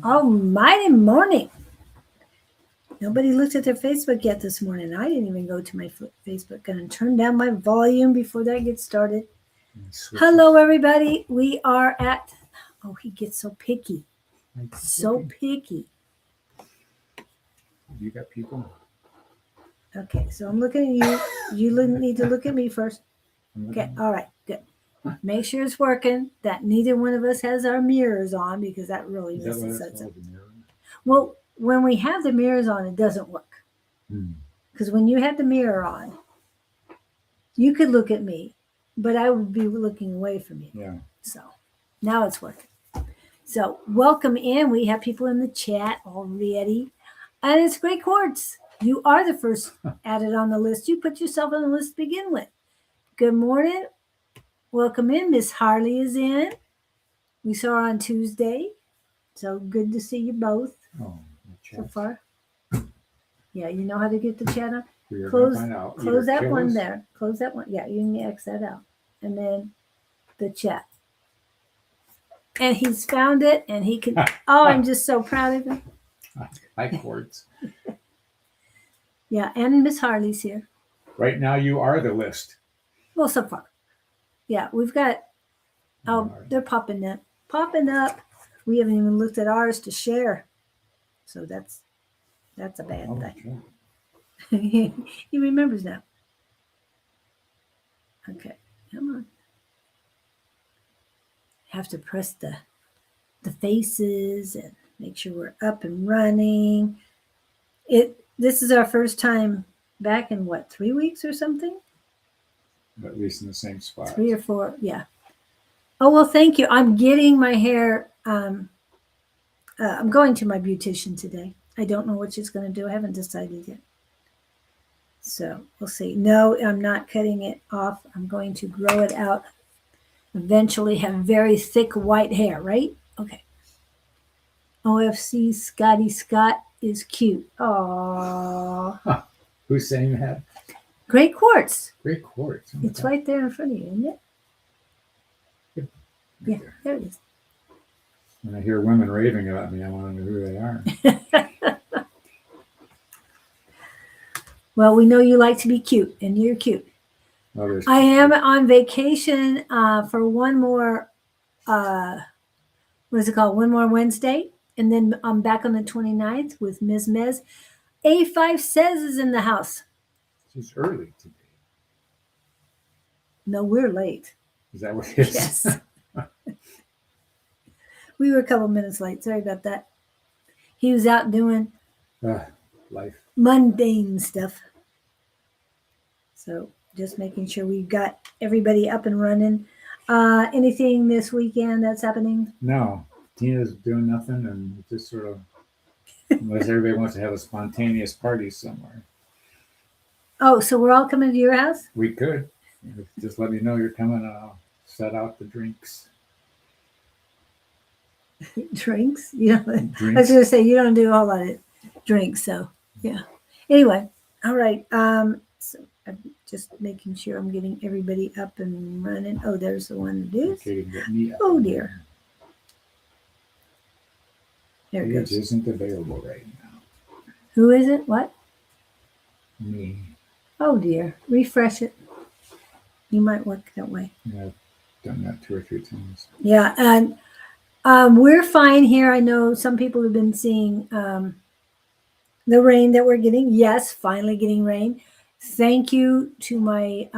Almighty morning. Nobody looked at their Facebook yet this morning. I didn't even go to my Facebook. Gonna turn down my volume before that gets started. Hello, everybody. We are at. Oh, he gets so picky. So picky. You got people? Okay, so I'm looking at you. You need to look at me first. Okay, all right, good. Make sure it's working. That neither one of us has our mirrors on because that really messes us up. Well, when we have the mirrors on, it doesn't work. Because when you have the mirror on, you could look at me, but I would be looking away from you. Yeah. So now it's working. So welcome in. We have people in the chat already. And it's Great Quartz. You are the first added on the list. You put yourself on the list to begin with. Good morning. Welcome in. Miss Harley is in. We saw her on Tuesday. So good to see you both so far. Yeah, you know how to get the chat on? Close that one there. Close that one. Yeah, you can X that out. And then the chat. And he's found it and he can. Oh, I'm just so proud of him. Hi, Quartz. Yeah, and Miss Harley's here. Right now, you are the list. Well, so far. Yeah, we've got. Oh, they're popping up. Popping up. We haven't even looked at ours to share. So that's a bad thing. He remembers now. Okay, come on. Have to press the faces and make sure we're up and running. This is our first time back in 3 weeks or something? At least in the same spot. 3 or 4, yeah. Oh, well, thank you. I'm getting my hair. I'm going to my beautician today. I don't know what she's going to do. I haven't decided yet. So we'll see. No, I'm not cutting it off. I'm going to grow it out. Eventually have very thick white hair, right? Okay. OFC Scotty Scott is cute. Aww. Who's saying that? Great Quartz. Great Quartz. Oh, it's right there in front of you, isn't it? Yeah, there it is. When I hear women raving about me, I want to know who they are. Well, we know you like to be cute, and you're cute. Oh, I am on vacation for one more, what is it called? One more Wednesday. And then I'm back on the 29th with Ms. Mez. A5 Says is in the house. She's early today. No, we're late. Is that what it is? Yes. We were a couple minutes late. Sorry about that. He was out doing life, mundane stuff. So just making sure we've got everybody up and running. Anything this weekend that's happening? No. Tina's doing nothing and just sort of, unless everybody wants to have a spontaneous party somewhere. Oh, so we're all coming to your house? We could. Just let me know you're coming and I'll set out the drinks. Drinks? Yeah. Drinks. I was going to say, you don't do a whole lot of drinks, so yeah. Anyway, all right. So I'm just making sure I'm getting everybody up and running. Oh, there's the one that is. Okay, oh, dear. There it goes. It isn't available right now. Who is it? What? Me. Oh, dear. Refresh it. You might work that way. Yeah, I've done that 2 or 3 times. Yeah, and we're fine here. I know some people have been seeing the rain that we're getting. Yes, finally getting rain. Thank you to my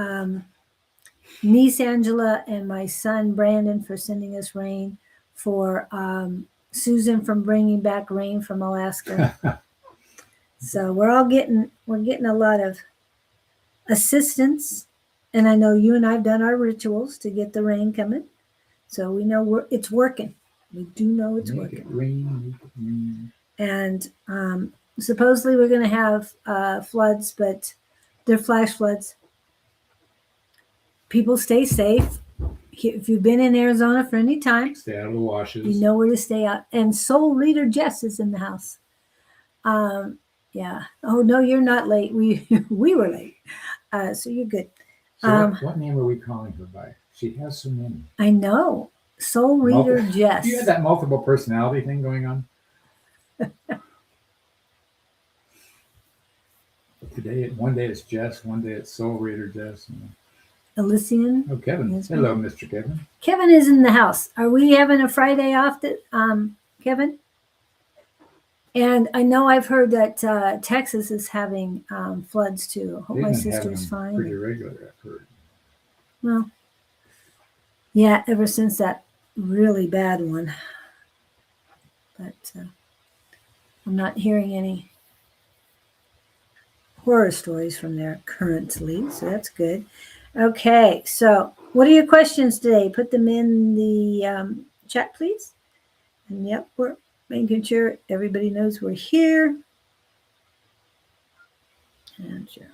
niece Angela and my son Brandon for sending us rain, for Susan from bringing back rain from Alaska. So we're getting a lot of assistance, and I know you and I've done our rituals to get the rain coming, so we know it's working. We do know it's working. Rain. And supposedly we're going to have floods, but they're flash floods. People stay safe. If you've been in Arizona for any time, stay out of the washes. You know where to stay out. And Soul Reader Jess is in the house. Yeah. Oh no, you're not late. We were late. So you're good. So what name are we calling her by? She has so many. I know. Soul Reader Jess. You had that multiple personality thing going on? One day it's Jess, one day it's Soul Reader Jess. Elysian. Oh, Kevin. Yes, Hello, Mr. Kevin. Kevin is in the house. Are we having a Friday off, Kevin? And I know I've heard that Texas is having floods too. I hope They've my been having sister's them fine. pretty regular, I've heard. Well, yeah, ever since that really bad one. But I'm not hearing any horror stories from there currently, so that's good. Okay, so what are your questions today? Put them in the chat, please. And yep, we're making sure everybody knows we're here. And sure.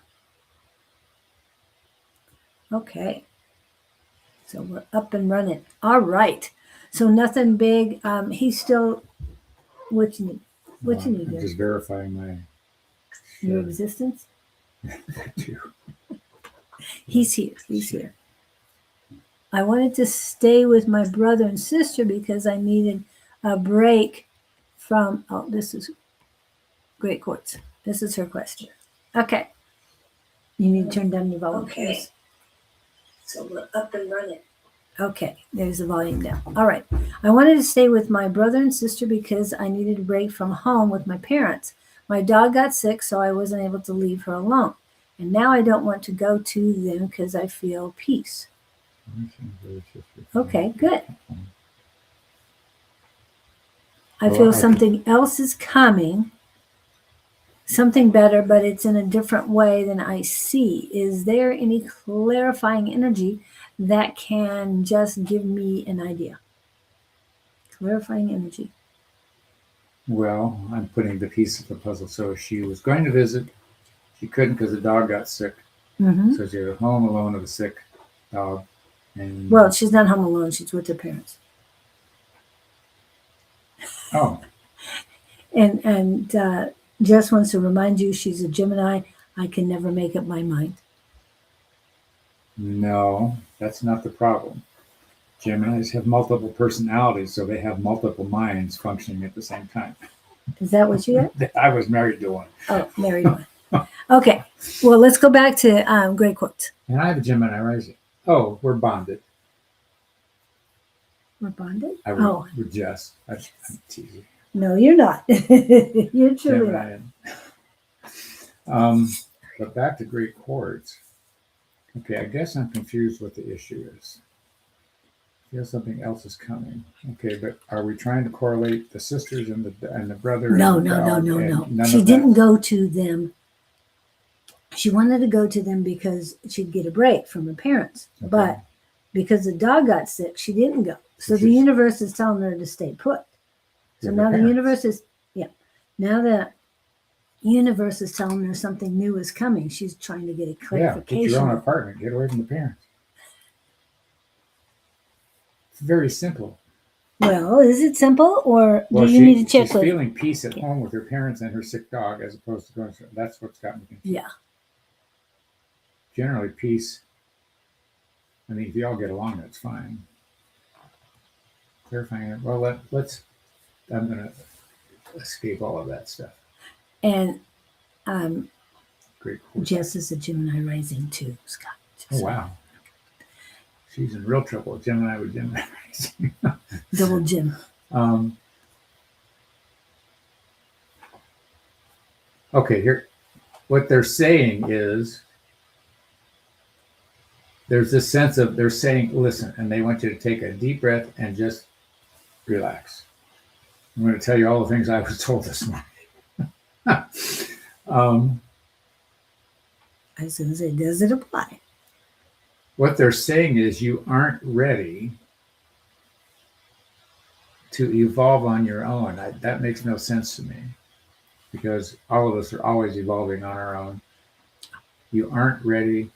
Okay. So we're up and running. All right. So nothing big. He's still. What you need? What you need? I'm just verifying my Your existence. too. He's here. He's here. I wanted to stay with my brother and sister because I needed a break from. Oh, this is great quartz. This is her question. Okay. You need to turn down your volume. Okay. So we're up and running. Okay, there's the volume down. All right. I wanted to stay with my brother and sister because I needed a break from home with my parents. My dog got sick, so I wasn't able to leave her alone. And now I don't want to go to them because I feel peace. Okay, good. I feel something else is coming, something better, but it's in a different way than I see. Is there any clarifying energy that can just give me an idea? Clarifying energy. Well, I'm putting the piece of the puzzle. So she was going to visit. She couldn't because the dog got sick. Mm-hmm. So she was home alone with a sick dog. And well, she's not home alone. She's with her parents. Oh. And Jess wants to remind you she's a Gemini. I can never make up my mind. No, that's not the problem. Geminis have multiple personalities, so they have multiple minds functioning at the same time. Is that what you got? I was married to one. Oh, married one. Okay. Well, let's go back to Gray Quartz. And I have a Gemini rising. Oh, we're bonded. We're bonded? We're Jess. I'm teasing. No, you're not. You're truly Gemini. Not. But back to Great Quartz. Okay, I guess I'm confused what the issue is. I feel something else is coming. Okay, but are we trying to correlate the sisters and the brother? No. She didn't go to them. She wanted to go to them because she'd get a break from her parents. Okay. But because the dog got sick, she didn't go. So the universe is telling her to stay put. So now the universe is, now the universe is telling her something new is coming. She's trying to get a clarification. Yeah, get your own apartment. Get away from the parents. It's very simple. Well, is it simple, or do you need a checklist? She's feeling peace at home with her parents and her sick dog, as opposed to going. That's what's got me confused. Yeah. Generally, peace. I mean, if you all get along, that's fine. Clarifying it. Well, let's. I'm going to escape all of that stuff. And Great. Jess is a Gemini rising too, Scott. Oh wow. She's in real trouble. Gemini with Gemini rising. Double Jim. Okay, here. What they're saying is there's this sense of they're saying, listen, and they want you to take a deep breath and just relax. I'm going to tell you all the things I was told this morning. I was going to say, does it apply? What they're saying is you aren't ready to evolve on your own. That makes no sense to me because all of us are always evolving on our own. You aren't ready.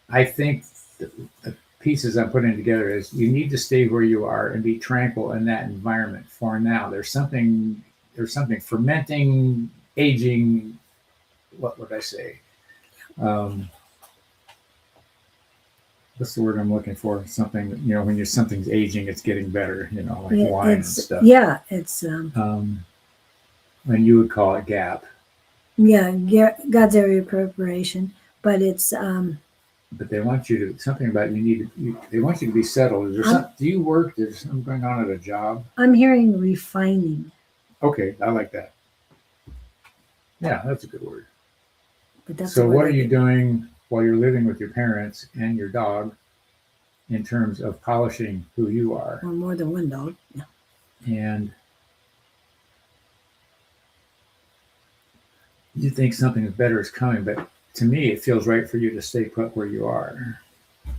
I think the pieces I'm putting together is you need to stay where you are and be tranquil in that environment for now. There's something fermenting, aging. What would I say? what's the word I'm looking for? Something, when something's aging, it's getting better, like Yeah, wine and stuff. it's And you would call it gap. yeah, God's area of preparation, but it's But they want you to, something about they want you to be settled. Is there I'm, do you work? There's something going on at a job? I'm hearing refining, Okay, I like that. Yeah, that's a good word. but that's the So word what I are you get. doing while you're living with your parents and your dog in terms of polishing who you are? Or more than one dog. Yeah. And you think something better is coming, but to me, it feels right for you to stay put where you are.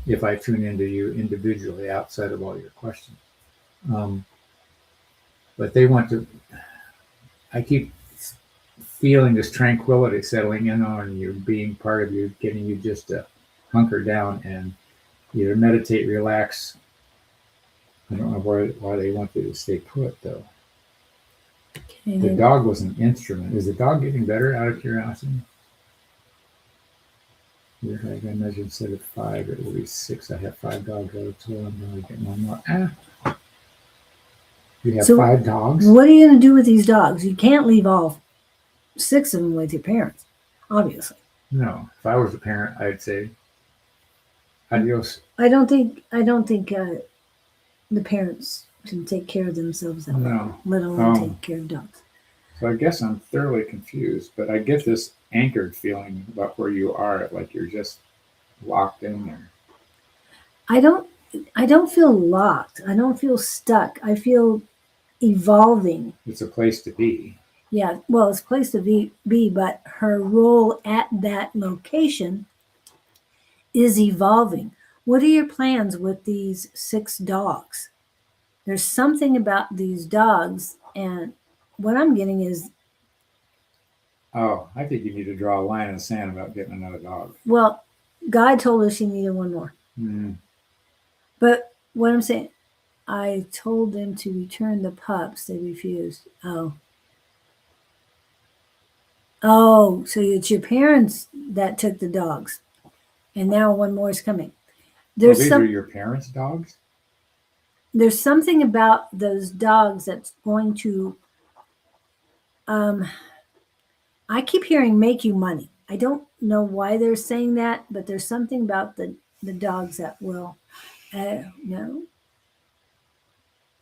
If I tune into you individually outside of all your questions. Um, but they want to, I keep feeling this tranquility settling in on you, being part of you, getting you just to hunker down and either meditate, relax. I don't know why they want you to stay put, though. The Okay. dog was an instrument. Is the dog getting better out of curiosity? I measured instead of 5, it will be 6. I have 5 dogs out of 2. I'm going to get one more. You have So 5 dogs? what are you going to do with these dogs? You can't leave all 6 of them with your parents, obviously. No. If I was a parent, I'd say adios. I don't think the parents can take care of themselves that way, No. let alone take care of dogs. So I guess I'm thoroughly confused, but I get this anchored feeling about where you are, like you're just locked in there. I don't feel locked. I don't feel stuck. I feel evolving. It's a place to be. Yeah, well, it's a place to be, but her role at that location is evolving. What are your plans with these 6 dogs? There's something about these dogs, and what I'm getting is, Oh, I think you need to draw a line in the sand about getting another dog. well, God told us she needed one more. Mm. But what I'm saying, I told them to return the pups. They refused. Oh, so it's your parents that took the dogs, and now one more is coming. Well, these are your parents' dogs? There's something about those dogs that's going to I keep hearing make you money. I don't know why they're saying that, but there's something about the dogs that will no,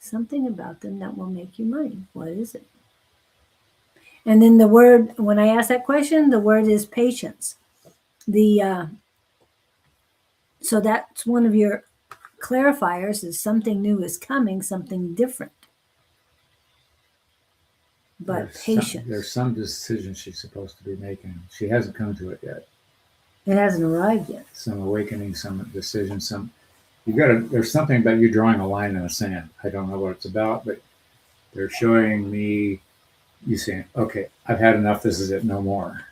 something about them that will make you money. What is it? And then the word, when I ask that question, the word is patience. The so that's one of your clarifiers is something new is coming, something different. But patience. There's some decision she's supposed to be making. She hasn't come to it yet. It hasn't arrived yet. Some awakening, some decision, there's something about you drawing a line in the sand. I don't know what it's about, but they're showing me you saying, okay, I've had enough. This is it. No more.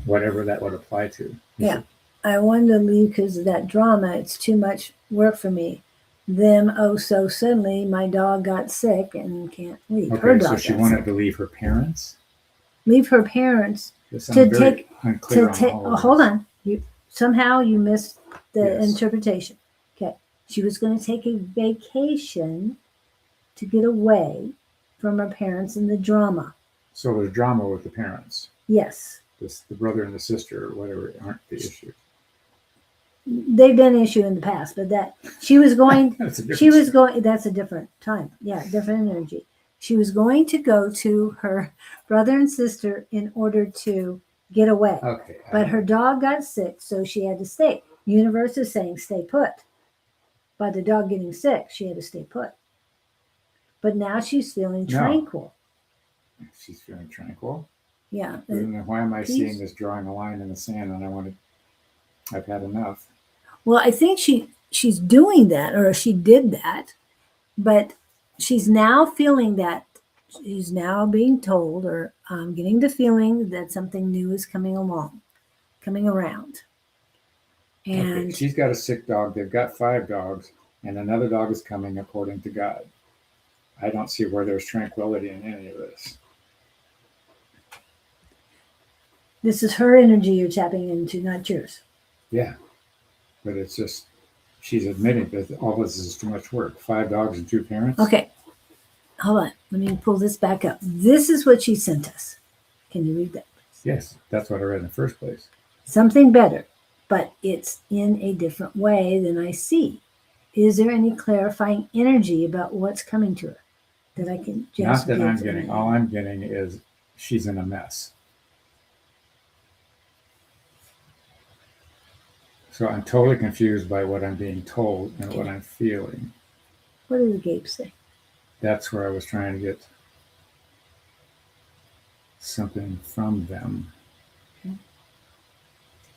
Whatever that would apply to. Yeah. I wanted to leave because of that drama. It's too much work for me. So suddenly my dog got sick and can't leave. Okay, Her dog so she got wanted sick. to leave her parents? Leave her parents to take hold on. Somehow you missed the interpretation. Okay. She was going to take a vacation to get away from her parents and the drama. So there's drama with the parents. Yes. The brother and the sister or whatever aren't the issue. They've been an issue in the past, but that she was going that's a different time. Yeah, different energy. She was going to go to her brother and sister in order to get away. Okay. But her dog got sick, so she had to stay. Universe is saying stay put. By the dog getting sick, she had to stay put. But now she's feeling tranquil. She's feeling tranquil? Yeah. Why am I seeing this drawing a line in the sand and I've had enough? Well, I think she's doing that, or she did that, but she's now feeling that she's now being told, or getting the feeling that something new is coming around. And okay, she's got a sick dog. They've got 5 dogs, and another dog is coming according to God. I don't see where there's tranquility in any of this. This is her energy you're tapping into, not yours. Yeah, but it's just she's admitting that all this is too much work. 5 dogs and 2 parents. Okay, hold on. Let me pull this back up. This is what she sent us. Can you read that, please? Yes, that's what I read in the first place. Something better, but it's in a different way than I see. Is there any clarifying energy about what's coming to her that I can just Not that give I'm getting. any- All I'm getting is she's in a mess. So I'm totally confused by what I'm being told and what I'm feeling. What did the Gabe say? That's where I was trying to get something from them. Okay.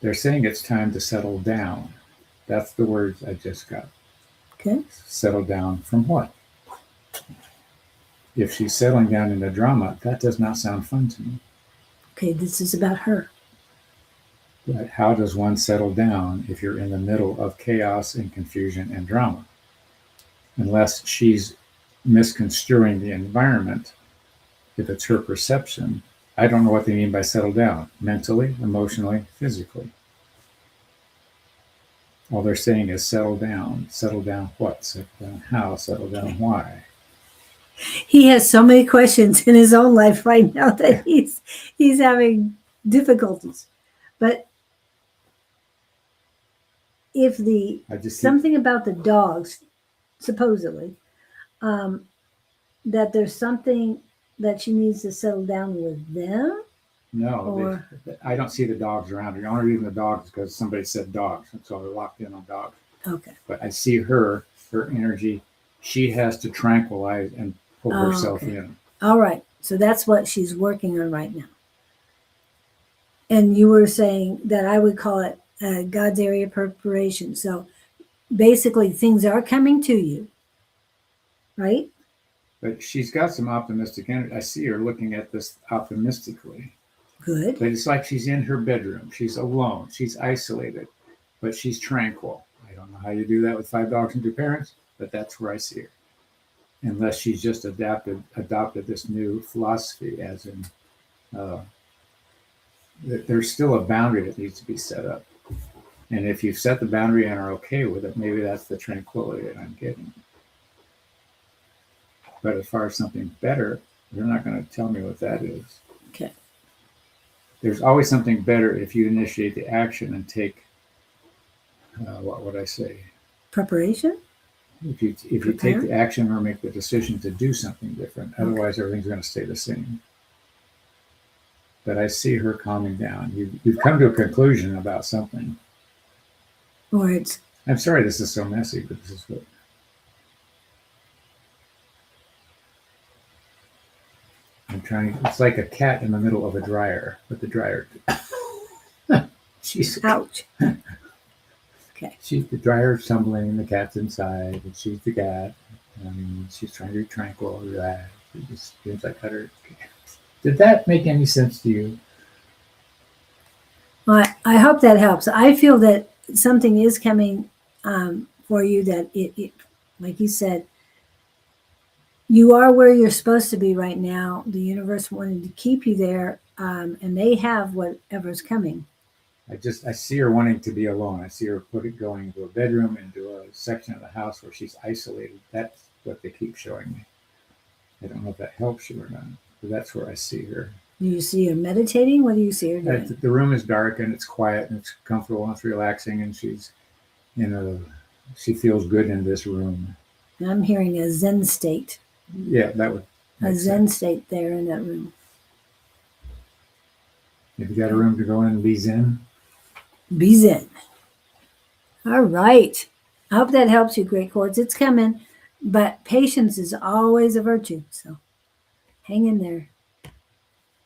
They're saying it's time to settle down. That's the words I just got. Okay. Settle down from what? If she's settling down in a drama, that does not sound fun to me. Okay, this is about her. But how does one settle down if you're in the middle of chaos and confusion and drama? Unless she's misconstruing the environment, if it's her perception, I don't know what they mean by settle down, mentally, emotionally, physically. All they're saying is settle down. Settle down what? Settle down how? Settle down why? He has so many questions in his own life right now that he's having difficulties. But if the I just keep, something about the dogs, supposedly, that there's something that she needs to settle down with them, no, or I don't see the dogs around her. The only reason the dogs is because somebody said dogs, and so they're locked in on dogs. okay, But I see her energy. She has to tranquilize and pull herself okay. in. All right. So that's what she's working on right now. And you were saying that I would call it God's area of preparation. So basically, things are coming to you, right? But she's got some optimistic energy. I see her looking at this optimistically. Good. But it's like she's in her bedroom. She's alone. She's isolated, but she's tranquil. I don't know how you do that with 5 dogs and 2 parents, but that's where I see her. Unless she's just adopted this new philosophy, as in there's still a boundary that needs to be set up. And if you've set the boundary and are okay with it, maybe that's the tranquility that I'm getting. But as far as something better, they're not going to tell me what that is. Okay. There's always something better if you initiate the action and take, what would I say? Preparation? If you take the action or make the decision to do something different, otherwise everything's going to stay the same. But I see her calming down. You've come to a conclusion about something. Or it's I'm sorry this is so messy, but this is what. I'm trying. It's like a cat in the middle of a dryer, but the dryer. She's ouch. Okay. She's the dryer's tumbling, and the cat's inside, and she's the cat. And she's trying to be tranquil, relax. It just seems like her. Did that make any sense to you? Well, I hope that helps. I feel that something is coming for you that it, like you said, you are where you're supposed to be right now. The universe wanted to keep you there, and they have whatever's coming. I see her wanting to be alone. I see her going into a bedroom, into a section of the house where she's isolated. That's what they keep showing me. I don't know if that helps you or not, but that's where I see her. Do you see her meditating? What do you see her doing? The room is dark and it's quiet and it's comfortable and it's relaxing, and she's she feels good in this room. I'm hearing a Zen state. Yeah, that would a Zen state there in that room. Have you got a room to go in and be Zen? Be Zen. All right. I hope that helps you, Great Chords. It's coming, but patience is always a virtue. So hang in there.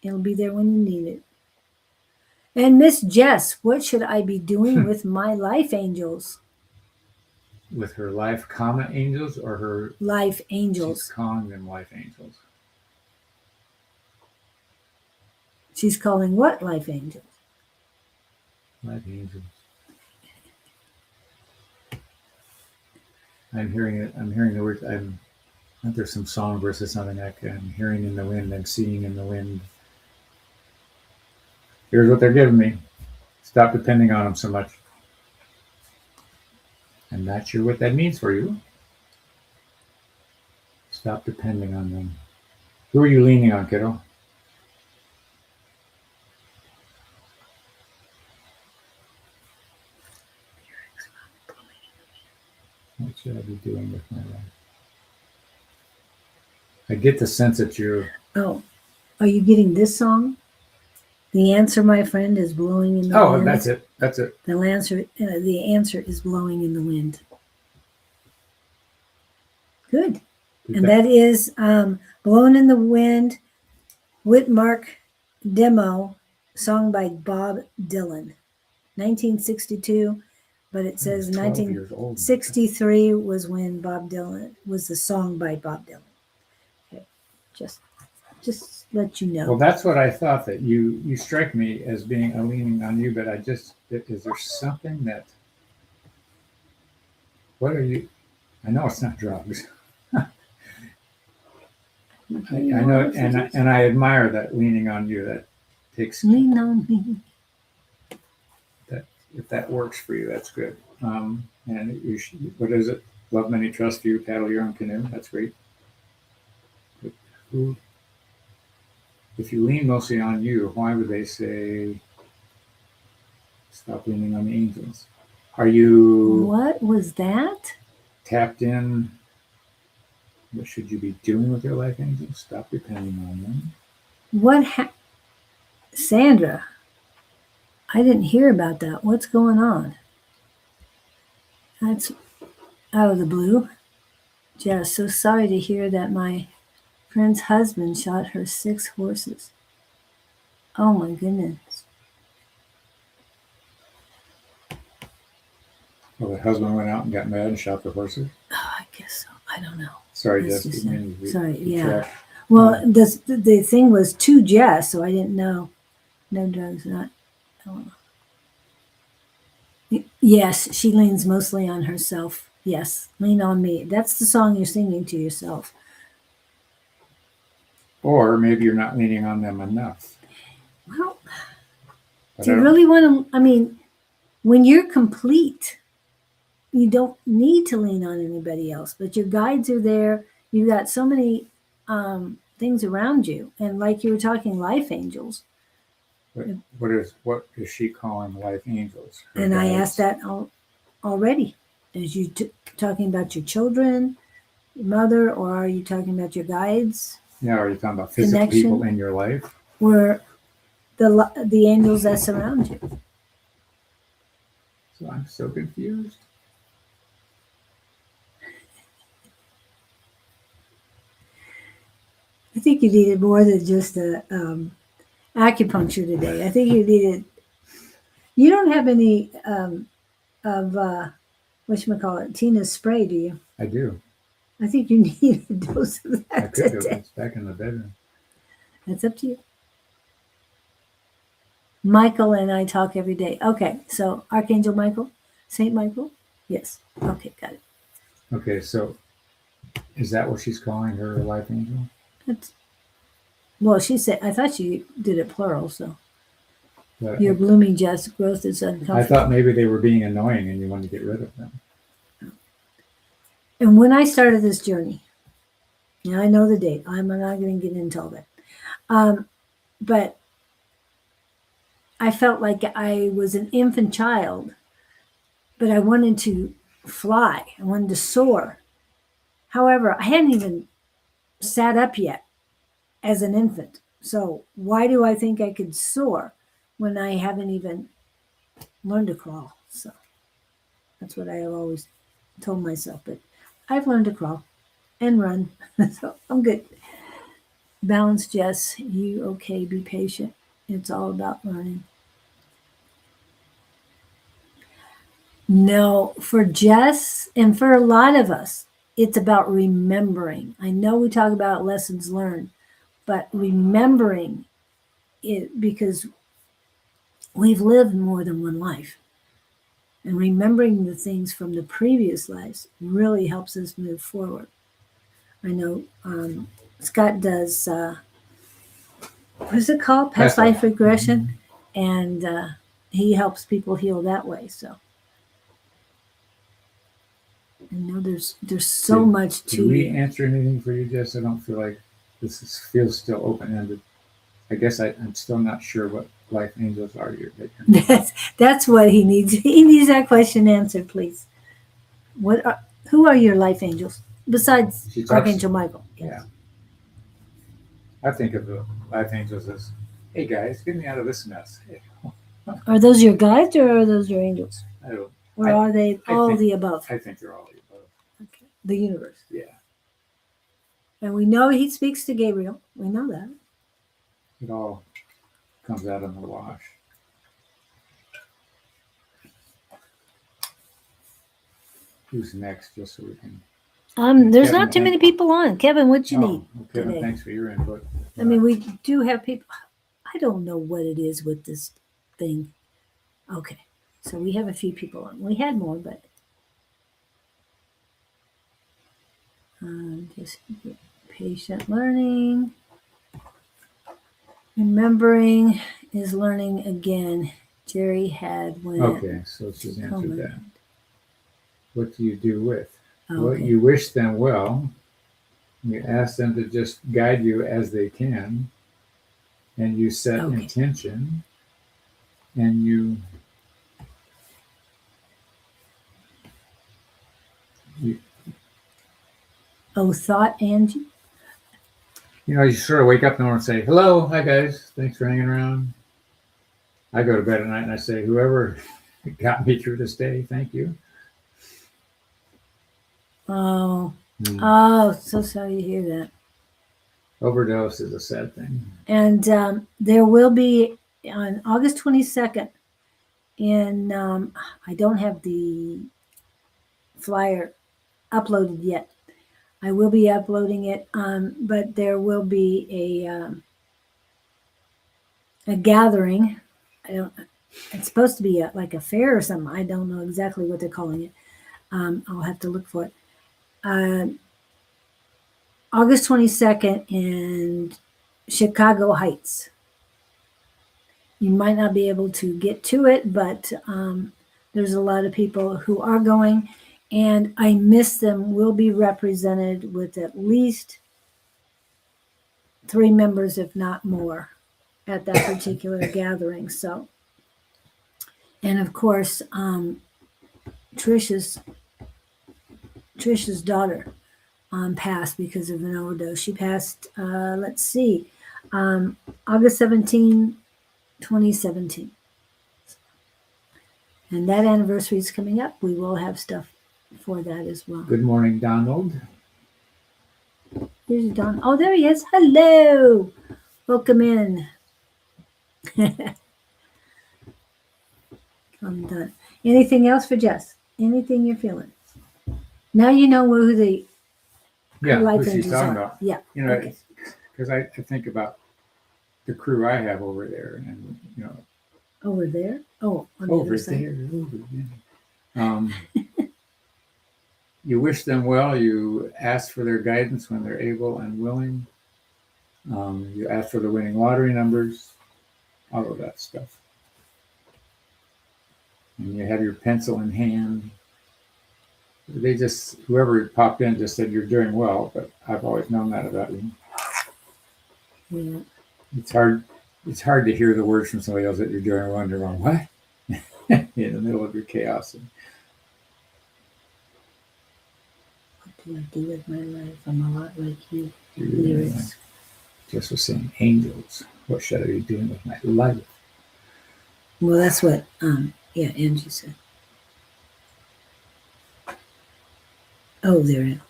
It'll be there when you need it. And Miss Jess, what should I be doing with my life angels? With her life, angels, or her life angels? She's calling them life angels. She's calling what life angels? Life angels. I'm hearing it. I'm hearing the words. There's some song versus something like I'm hearing in the wind. I'm seeing in the wind. Here's what they're giving me. Stop depending on them so much. I'm not sure what that means for you. Stop depending on them. Who are you leaning on, kiddo? What should I be doing with my life? I get the sense that you're. Oh, are you getting this song? The answer, my friend, is blowing in the Oh, wind. that's it. That's it. The answer is blowing in the wind. Good. And that is Blowing in the Wind, Whitmark demo, song by Bob Dylan. 1962, but it says 1963 was when Bob Dylan was the song by Bob Dylan. Okay, just let you know. Well, that's what I thought. That you strike me as being a leaning on you, but is there something that? What are you? I know it's not drugs. I know, and I admire that leaning on you. That takes lean on me. That if that works for you, that's good. And you should, what is it? Love many, trust few, paddle your own canoe. That's great. But who, if you lean mostly on you, why would they say stop leaning on the angels? Are you? What was that? Tapped in? What should you be doing with your life angels? Stop depending on them. What, Sandra? I didn't hear about that. What's going on? That's out of the blue. Jess, so sorry to hear that my friend's husband shot her 6 horses. Oh my goodness. Well, the husband went out and got mad and shot the horses. Oh, I guess so. I don't know. Sorry, Jess. Sorry, yeah. Well, the thing was to Jess, so I didn't know. No drugs, not. Oh. Yes, she leans mostly on herself. Yes, lean on me. That's the song you're singing to yourself. Or maybe you're not leaning on them enough. Well, do you really want to? I mean, when you're complete, you don't need to lean on anybody else, but your guides are there. You've got so many things around you. And like you were talking, life angels. What is she calling life angels? And guides? I asked that already. Is you talking about your children, your mother, or are you talking about your guides? Yeah, are you talking about physical people in your life? Or the angels that surround you? So I'm so confused. I think you needed more than just a acupuncture today. I think you needed. You don't have any of whatchamacallit, Tina's spray, do you? I do. I think you need a dose of that I could today. It's back in the bedroom. That's up to you. Michael and I talk every day. Okay, so Archangel Michael, Saint Michael? Yes. Okay, got it. Okay, so is that what she's calling her life angel? Well, she said, I thought she did it plural, so. But your blooming just growth is uncomfortable. I thought maybe they were being annoying and you wanted to get rid of them. And when I started this journey, and I know the date, I'm not going to get into all that. But I felt like I was an infant child, but I wanted to fly. I wanted to soar. However, I hadn't even sat up yet as an infant. So why do I think I could soar when I haven't even learned to crawl? So that's what I always told myself. But I've learned to crawl and run. So I'm good. Balance, Jess. You okay? Be patient. It's all about learning. No, for Jess and for a lot of us, it's about remembering. I know we talk about lessons learned, but remembering it, because we've lived more than one life. And remembering the things from the previous lives really helps us move forward. I know Scott does, what is it called? Past life regression. And he helps people heal that way. So I know there's so Did- much Did to we you. answer anything for you, Jess? I don't feel like feels still open ended. I guess I'm still not sure what life angels are. That's what he needs. He needs that question answered, please. Who are your life angels besides She talks. Archangel Michael? Yeah. I think of the life angels as, hey guys, get me out of this mess. Hey. Are those your guides or are those your angels? I don't. Or are they all the above? I think they're all the above. Okay. The universe. Yeah. And we know he speaks to Gabriel. We know that. It all comes out in the wash. Who's next, just so we can. There's Kevin not too and- many people on. Kevin, what you need well, Kevin, today? thanks for your input. I mean, we do have people. I don't know what it is with this thing. Okay. So we have a few people on. We had more, but just patient learning. Remembering is learning again. Jerry had when. Okay, so she's answered that. What do you do with? Okay. Well, you wish them well. You ask them to just guide you as they can. And you set intention. And you thought, Angie? You sort of wake up in the morning and say, hello, hi guys, thanks for hanging around. I go to bed at night and I say, whoever got me through this day, thank you. Oh, so sorry to hear that. Overdose is a sad thing. And there will be on August 22nd I don't have the flyer uploaded yet. I will be uploading it, but there will be a gathering. It's supposed to be like a fair or something. I don't know exactly what they're calling it. I'll have to look for it. August 22nd in Chicago Heights. You might not be able to get to it, but there's a lot of people who are going, and I miss them will be represented with at least 3 members, if not more, at that particular gathering. So, and of course, Trisha's daughter passed because of an overdose. She passed, August 17, 2017. And that anniversary is coming up. We will have stuff for that as well. Good morning, Donald. Here's Don. Oh, there he is. Hello. Welcome in. I'm done. Anything else for Jess? Anything you're feeling? Now you know who the life who she's angels talking are. about. Yeah. Because I think about the crew I have over there, and over there. Oh, on the over other side. there. You wish them well. You ask for their guidance when they're able and willing. You ask for the winning lottery numbers, all of that stuff. And you have your pencil in hand. Whoever popped in just said you're doing well, but I've always known that about you. Yeah. It's hard to hear the words from somebody else that you're doing well and you're going, what? In the middle of your chaos. What do I do with my life? I'm a lot like you. Lyrics. Just was saying, angels, what should I be doing with my life? Well, that's what, Angie said. Oh, there.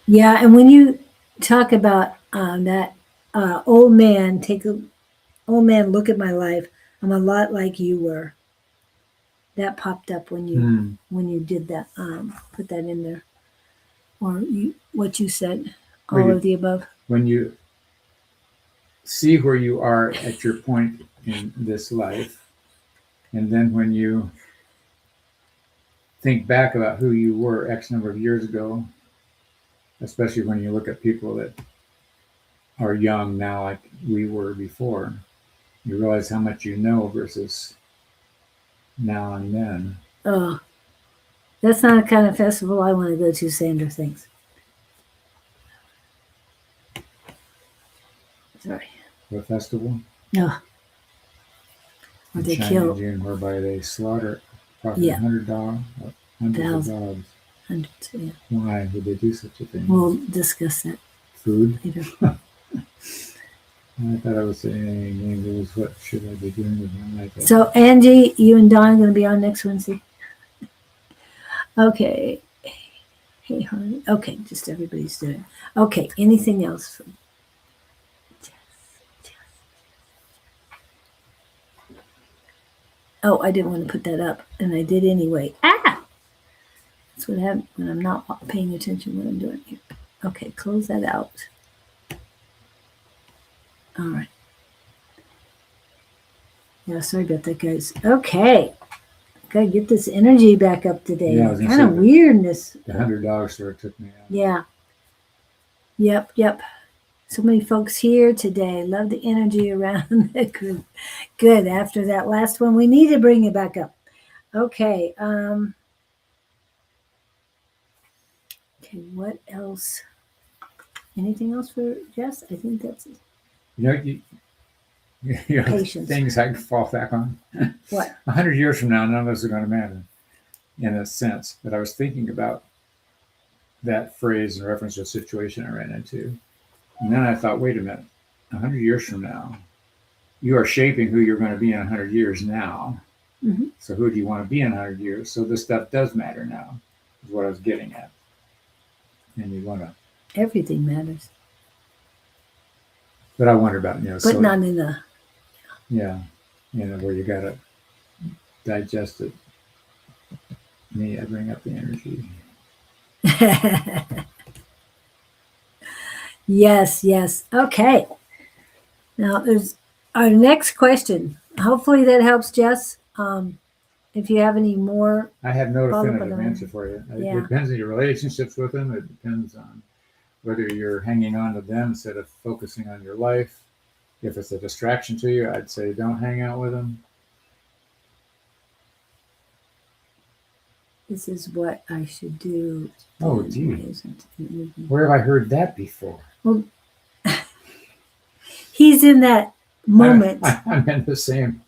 Yeah, and when you talk about that old man, look at my life. I'm a lot like you were. That popped up when you did that. Put that in there, or what you said. All of the above. When you see where you are at your point in this life, and then when you think back about who you were X number of years ago, especially when you look at people that are young now like we were before, you realize how much you know versus now and then. That's not the kind of festival I want to go to, Sandra thinks. Sorry. The festival No. Or in they China kill in June, whereby they slaughter approximately Yeah. 100 dogs, hundreds of thousands, dogs. hundreds. Yeah. Why would they do such a thing? We'll discuss that Food? later. I thought I was saying it was what should I be doing with my life? So, Angie, you and Don are going to be on next Wednesday. Okay. Hey, honey. Okay, just everybody's doing. Okay, anything else? Oh, I didn't want to put that up, and I did anyway. Ah! That's what happens when I'm not paying attention what I'm doing here. Okay, close that out. All right. Yeah, sorry about that, guys. Okay. Gotta get this energy back up today. Yeah, I was gonna Kind of say weirdness. the 100 dogs sort of took me out. Yeah. Yep. So many folks here today. Love the energy around the group. Good. After that last one, we need to bring it back up. Okay. Okay, what else? Anything else for Jess? I think that's it. You know, you know Patience. things I can fall back on. What? 100 years from now, none of us are going to matter in a sense. But I was thinking about that phrase in reference to a situation I ran into. And then I thought, wait a minute, 100 years from now, you are shaping who you're going to be in 100 years now. Mhm. So who do you want to be in 100 years? So this stuff does matter now, is what I was getting at. And you want to, Everything matters, but I wonder about, but so, not in a. yeah, where you got to digest it. Me, I bring up the energy. Yes. Okay. Now there's our next question. Hopefully that helps, Jess. If you have any more, I have no Follow up definitive on answer for you. Yeah. It depends on your relationships with them. It depends on whether you're hanging on to them instead of focusing on your life. If it's a distraction to you, I'd say don't hang out with them. this is what I should do. Oh, Why gee, isn't it moving? where have I heard that before? He's in that moment I'm in the same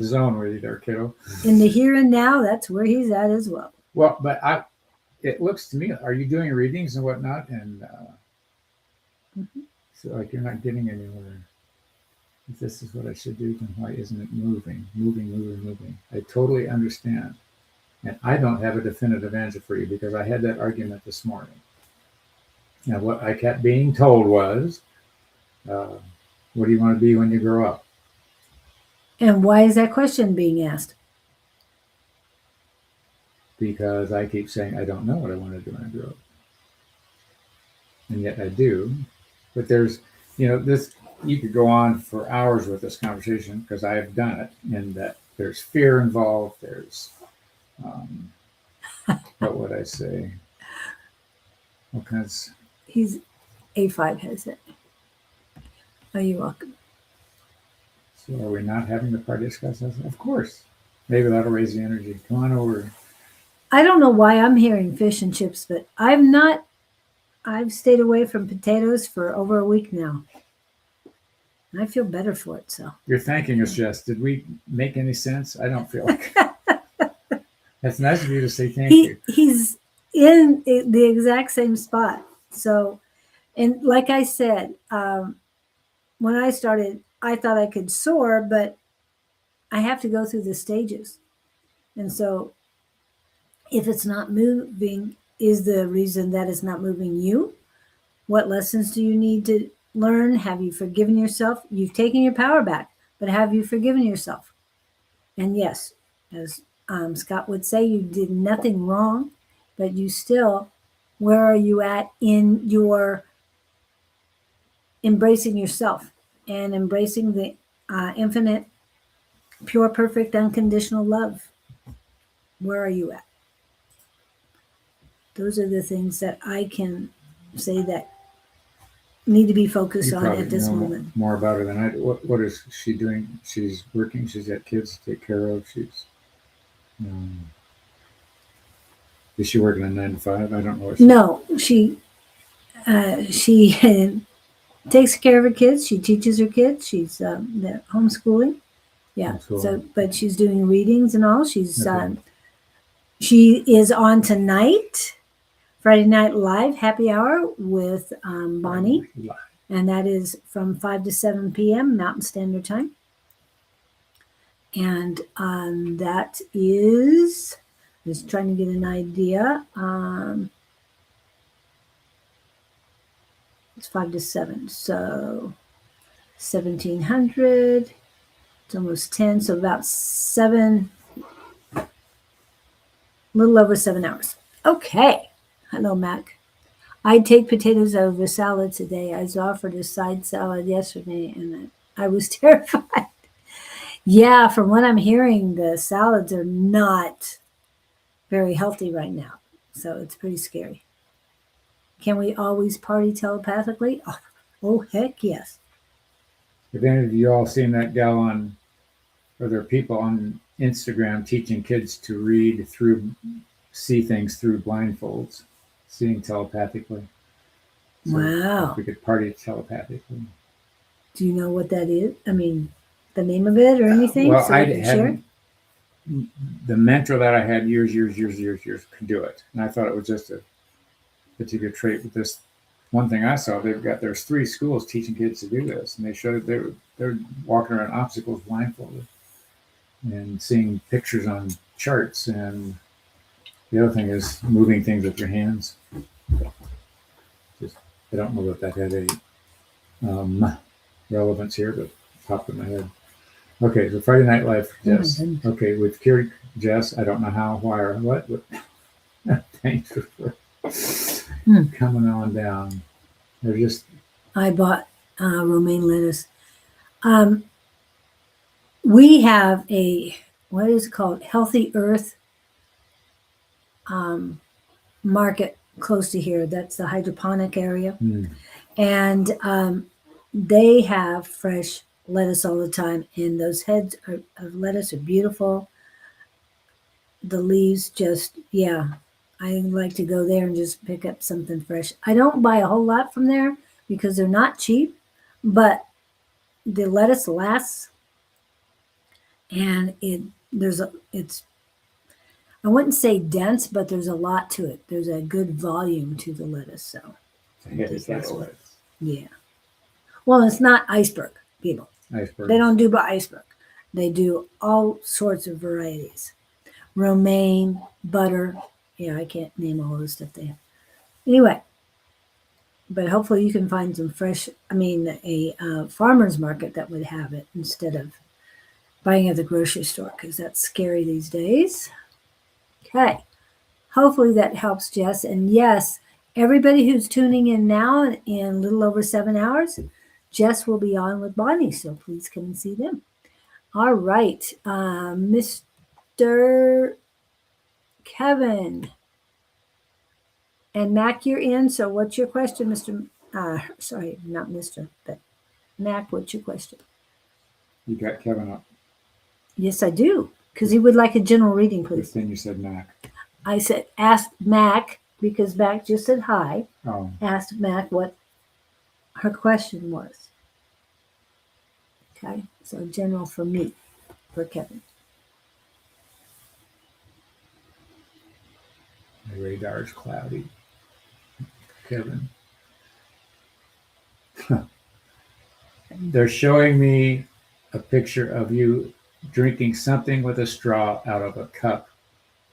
zone with you there, kiddo. in the here and now. That's where he's at as well. Well, but it looks to me, are you doing readings and whatnot? And Mhm. so like you're not getting anywhere. If this is what I should do, then why isn't it moving? I totally understand. And I don't have a definitive answer for you because I had that argument this morning. Now, what I kept being told was, what do you want to be when you grow up? And why is that question being asked? Because I keep saying I don't know what I want to do when I grow up. And yet I do. But there's, this, you could go on for hours with this conversation because I have done it, in that there's fear involved. There's, what would I say? What kinds? He's A5 has it. Oh, you're welcome. So are we not having the party discuss this? Of course. Maybe that'll raise the energy. Come on over. I don't know why I'm hearing fish and chips, but I've stayed away from potatoes for over a week now. And I feel better for it, so. You're thanking us, Jess. Did we make any sense? I don't feel like. That's nice of you to say thank you. He's in the exact same spot. So, and like I said, when I started, I thought I could soar, but I have to go through the stages. And so if it's not moving, is the reason that it's not moving you? What lessons do you need to learn? Have you forgiven yourself? You've taken your power back, but have you forgiven yourself? And yes, as Scott would say, you did nothing wrong, but you still, where are you at in your embracing yourself and embracing the infinite, pure, perfect, unconditional love? Where are you at? Those are the things that I can say that need to be focused You on probably at this know moment. more about her than I do. What is she doing? She's working. She's got kids to take care of. She's. Um, Is she working a 9 to 5? I don't know. What No, she takes care of her kids. She teaches her kids. She's they're homeschooling. Yeah. homeschooling. So, but she's doing readings and all. She's Okay. she is on tonight, Friday Night Live Happy Hour with Bonnie, and that is from 5 to 7 p.m. Mountain Standard Time. And that is just trying to get an idea. It's 5 to 7, so 1700. It's almost 10, so about 7, a little over 7 hours. Okay. Hello, Mac. I'd take potatoes over salad today. I was offered a side salad yesterday, and I was terrified. Yeah, from what I'm hearing, the salads are not very healthy right now. So it's pretty scary. Can we always party telepathically? Oh heck yes. Have any of you all seen that gal on, or there are people on Instagram teaching kids to read through, see things through blindfolds, seeing telepathically. So Wow. if we could party telepathically. Do you know what that is? I mean, the name of it or anything? Well, so I we can share it? hadn't. The mentor that I had years could do it, and I thought it was just a particular trait. But this one thing I saw, there's 3 schools teaching kids to do this, and they showed they're walking around obstacles blindfolded and seeing pictures on charts. And the other thing is moving things with your hands. Just I don't know that that had a relevance here, but it popped in my head. Okay, so Friday Night Live for Oh my Jess. goodness. Okay, with Kiri, Jess, I don't know how, why, or what, but thanks for coming on down. They're just, I bought romaine lettuce. We have a, what is it called? Healthy Earth market close to here. That's the hydroponic area. And they have fresh lettuce all the time. And those heads of lettuce are beautiful. The leaves just, yeah. I like to go there and just pick up something fresh. I don't buy a whole lot from there because they're not cheap, but the lettuce lasts, and it's, I wouldn't say dense, but there's a lot to it. There's a good volume to the lettuce. So it's like yeah. Well, it's not iceberg, people. iceberg. They don't do by iceberg. They do all sorts of varieties. Romaine, butter. Yeah, I can't name all the stuff they have. Anyway, but hopefully you can find some fresh, a farmer's market that would have it instead of buying at the grocery store, because that's scary these days. Okay. Hopefully that helps, Jess. And yes, everybody who's tuning in now in a little over 7 hours, Jess will be on with Bonnie, so please come and see them. All right, Mr. Kevin and Mac, you're in. So what's your question, Mr. Sorry, not Mr., but Mac, what's your question? You got Kevin up. Yes, I do, because he would like a general reading, please. Then you said Mac. I said, ask Mac, because Mac just said hi. Oh. Asked Mac what her question was. Okay, so general for me, for Kevin. My radar's cloudy. Kevin. They're showing me a picture of you drinking something with a straw out of a cup.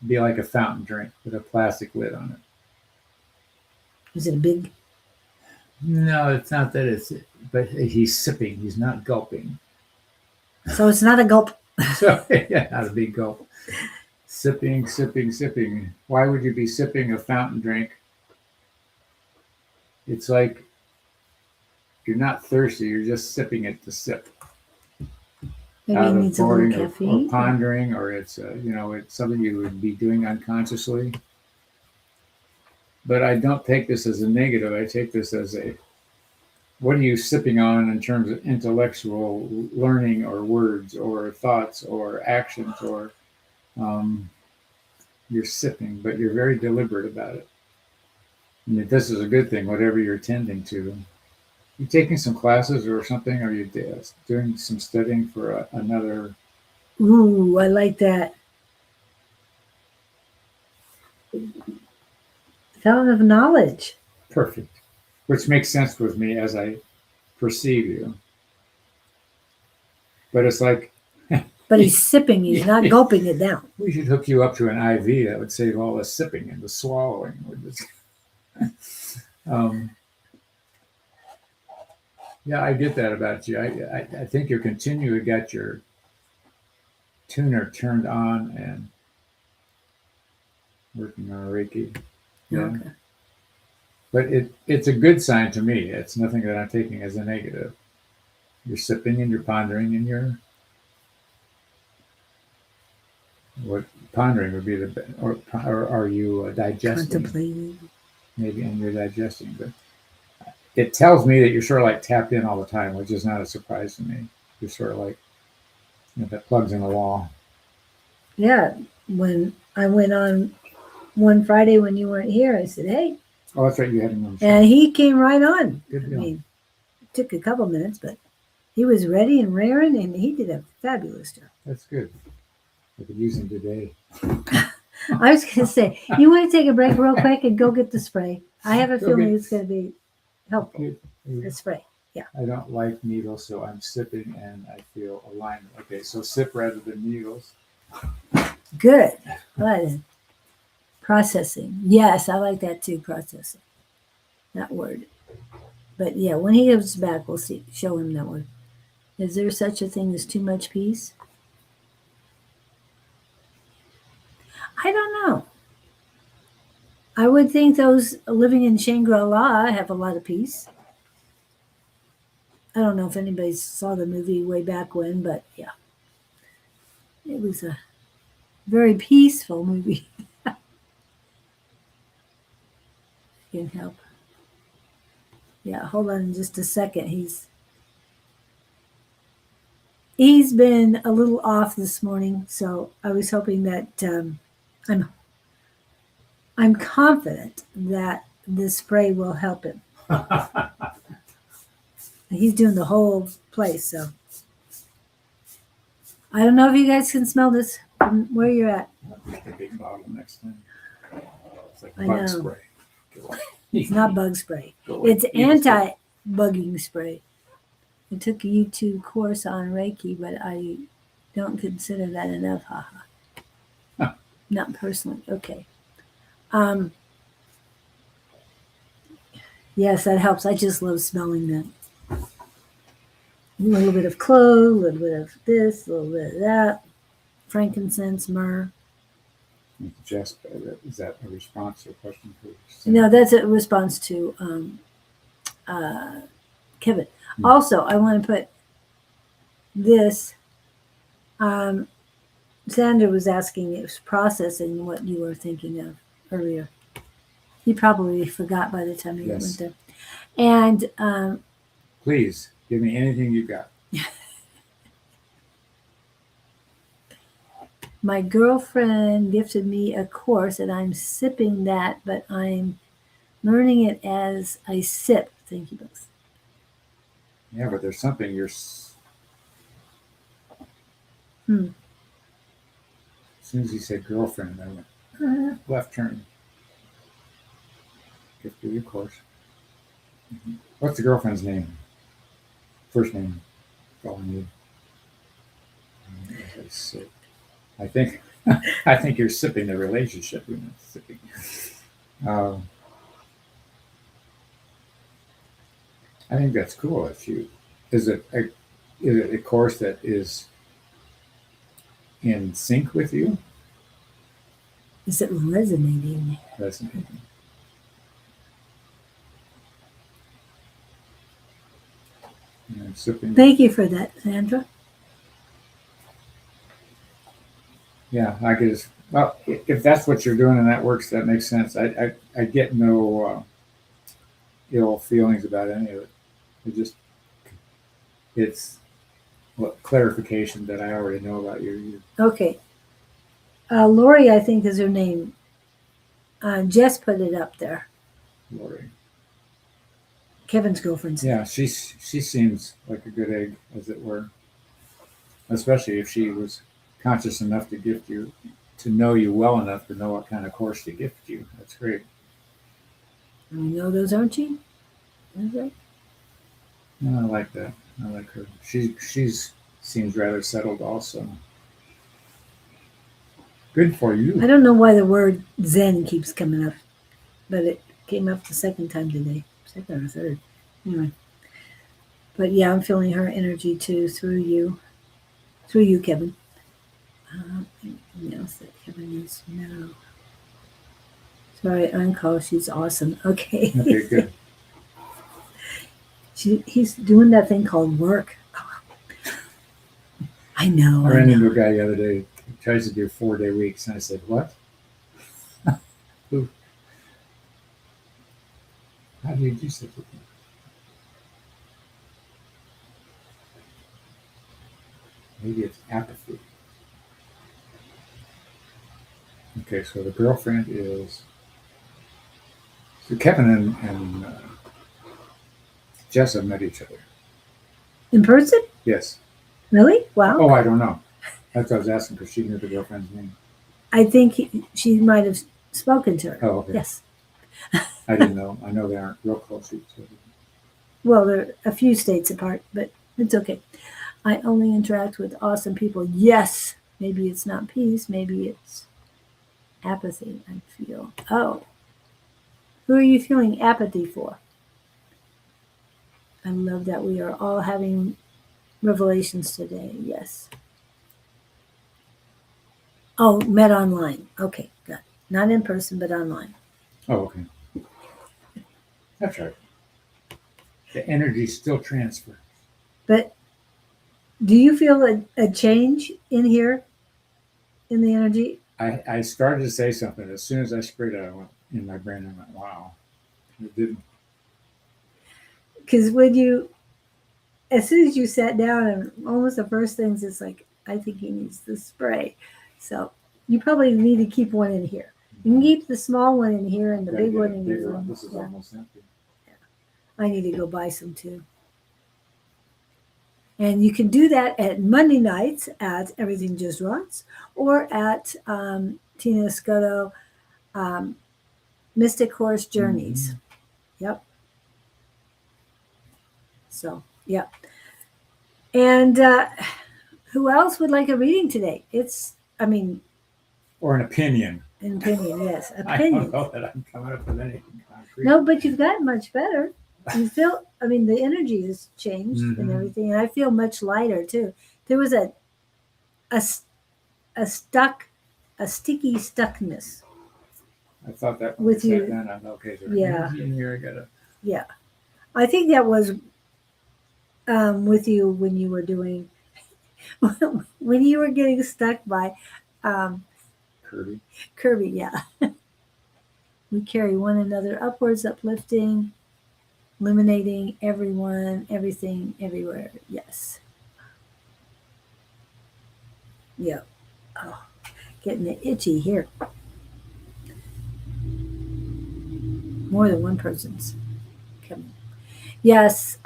Be like a fountain drink with a plastic lid on it. Is it a big? No, it's not that. But he's sipping. He's not gulping. So it's not a gulp. So yeah, not a big gulp. Sipping. Why would you be sipping a fountain drink? It's like you're not thirsty. You're just sipping it to sip. Maybe it needs a little caffeine. Or pondering, or it's it's something you would be doing unconsciously. But I don't take this as a negative. I take this as what are you sipping on in terms of intellectual learning, or words, or thoughts, or actions, or you're sipping, but you're very deliberate about it. And this is a good thing, whatever you're tending to. You taking some classes or something? Are you doing some studying for another? Ooh, I like that. Fountain of knowledge. Perfect. Which makes sense with me as I perceive you. But it's like, But he's sipping, he's not gulping it down. we should hook you up to an IV that would save all the sipping and the swallowing. um, yeah, I get that about you. I think you're continually got your tuner turned on and working on Reiki. Yeah. Okay. But it's a good sign to me. It's nothing that I'm taking as a negative. You're sipping and you're pondering and you're what pondering would be or are you digesting? Contemplating. Maybe, and you're digesting, but it tells me that you're sort of like tapped in all the time, which is not a surprise to me. You're sort of like that plugs in the wall. Yeah. When I went on one Friday when you weren't here, I said, hey. Oh, that's right. You had him on the show. And he came right on. Good I deal. mean, it took a couple minutes, but he was ready and raring, and he did a fabulous job. That's good. I could use him today. I was going to say, you want to take a break real quick and go get the spray? I have a Go feeling get- it's going to be helpful. Good. The spray. I don't like needles, so I'm sipping and I feel alignment. Okay, so sip rather than needles. Good. But processing. Yes, I like that too, processing. That word. But yeah, when he comes back, we'll see. Show him that one. Is there such a thing as too much peace? I don't know. I would think those living in Shangri-La have a lot of peace. I don't know if anybody saw the movie way back when, but yeah. It was a very peaceful movie. Can help. Yeah, hold on just a second. He's been a little off this morning, so I was hoping that I'm confident that this spray will help him. He's doing the whole place, so I don't know if you guys can smell this from where you're at. Get the big bottle next time. It's like I bug know. spray. It's not bug spray. Go away. It's anti-bugging spray. I took a YouTube course on Reiki, but I don't consider that enough. Haha. Huh. Not personally. Okay. Yes, that helps. I just love smelling that. A little bit of clove, a little bit of this, a little bit of that. Frankincense, myrrh. Jess, is that a response to a question for No, that's a response to Kevin. Also, I want to put this. Sandra was asking if processing what you were thinking of earlier. He probably forgot by the time he Yes. went there. And Please give me anything you've got. my girlfriend gifted me a course, and I'm sipping that, but I'm learning it as I sip. Thank you both. Yeah, but there's something you're. Hmm. As soon as he said girlfriend, I went left turn. Gift of your course. What's the girlfriend's name? First name. That's all I need. I think I think you're sipping the relationship. You're not sipping. I think that's cool. If you is it a course that is in sync with you? Is it resonating? Resonating. And sipping. Thank you for that, Sandra. Yeah, I could just, well, if that's what you're doing and that works, that makes sense. I get no ill feelings about any of it. It's clarification that I already know about you. Okay. Lori, I think is her name. Jess put it up there. Lori. Kevin's girlfriend's name. Yeah, she seems like a good egg, as it were. Especially if she was conscious enough to gift you, to know you well enough to know what kind of course to gift you. That's great. You know those, aren't you? Is that- No, I like that. I like her. She's seems rather settled also. Good for I you. don't know why the word Zen keeps coming up, but it came up the second time today, second or third. Anyway, but yeah, I'm feeling her energy too through you, Kevin. Anything else that Kevin needs to know? Sorry, uncall. She's awesome. Okay. Okay, good. He's doing that thing called work. I know. I I ran into know. a guy the other day. He tries to do 4-day weeks, and I said, "What? Who? How do you do such a thing?" Maybe it's apathy. Okay, so the girlfriend is so Kevin and Jess have met each other. In person? Yes. Really? Wow. Oh, I don't know. That's what I was asking because she knew the girlfriend's name. I think she might have spoken to her. Oh, okay. Yes. I didn't know. I know they aren't real close to each other. Well, they're a few states apart, but it's okay. I only interact with awesome people. Yes. Maybe it's not peace. Maybe it's apathy. I feel. Oh, who are you feeling apathy for? I love that we are all having revelations today. Yes. Oh, met online. Okay, good. Not in person, but online. Oh, okay. That's right. The energy still transfers. But do you feel a change in here in the energy? I started to say something. As soon as I sprayed it, I went in my brain. I went, "Wow!" It didn't. Because as soon as you sat down, and almost the first things is like, I think he needs the spray. So you probably need to keep one in here. You can keep the small one in here and the Gotta big get one a in bigger here. one. This is Yeah, almost empty. I need to go buy some too. And you can do that at Monday nights at Everything Just Runs or at Tina Scotto Mystic Horse Journeys. Yep. So, yep. And who else would like a reading today? I mean, Or an opinion. an opinion, yes. I don't Opinion. know that I'm coming up with anything concrete. No, but you've gotten much better. You feel, I mean, the energy has changed and Mhm. everything. And I feel much lighter too. There was a, s- a stuck, a sticky stuckness. I thought that when we With sat you. down, I'm okay. Is there Yeah. energy in here? I gotta. Yeah. I think that was with you when you were doing, when you were getting stuck by um, Kirby. Kirby. Yeah. We carry one another upwards, uplifting, illuminating everyone, everything, everywhere. Yes. Yeah. Oh, getting it itchy here. More than one person's coming. Yes.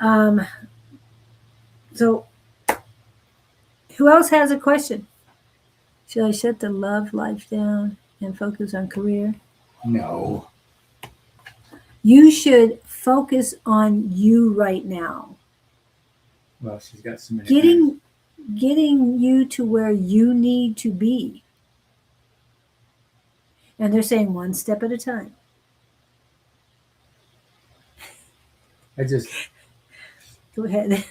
So, who else has a question? Should I shut the love life down and focus on career? No. You should focus on you right now. Well, she's got so many things. Getting you to where you need to be. And they're saying one step at a time. I just Go ahead.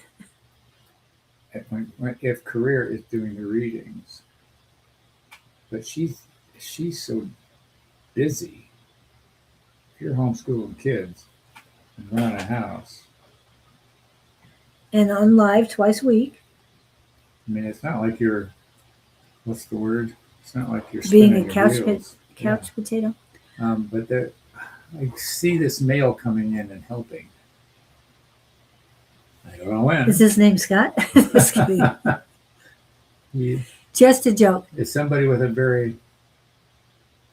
if career is doing the readings, but she's so busy. If you're homeschooling kids and running a house, And on live twice a week, I mean, it's not like you're what's the word? It's not like you're being spinning a your wheels. couch potato. But I see this male coming in and helping. I don't know when. Is his name Scott? Just kidding. He Just a joke. is somebody with a very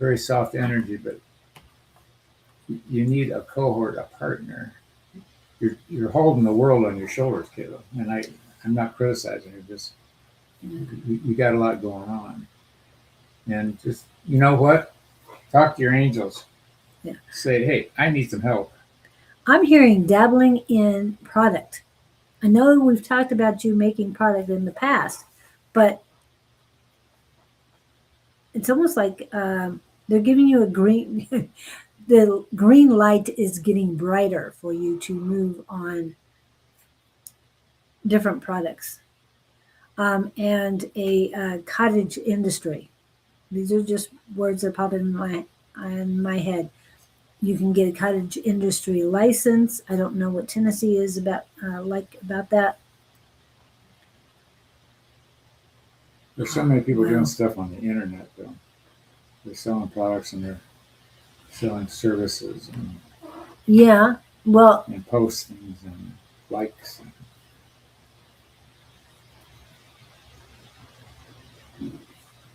very soft energy, but you need a cohort, a partner. You're holding the world on your shoulders, Caleb. And I'm not criticizing you. Just you got a lot going on, and just you know what? Talk to your angels. Yeah. Say, hey, I need some help. I'm hearing dabbling in product. I know we've talked about you making product in the past, but it's almost like they're giving you a green. The green light is getting brighter for you to move on different products, and a cottage industry. These are just words that pop in my head. You can get a cottage industry license. I don't know what Tennessee is about about that. There's so many people Wow. doing stuff on the internet, though. They're selling products and they're selling services Yeah. Well, and postings and likes.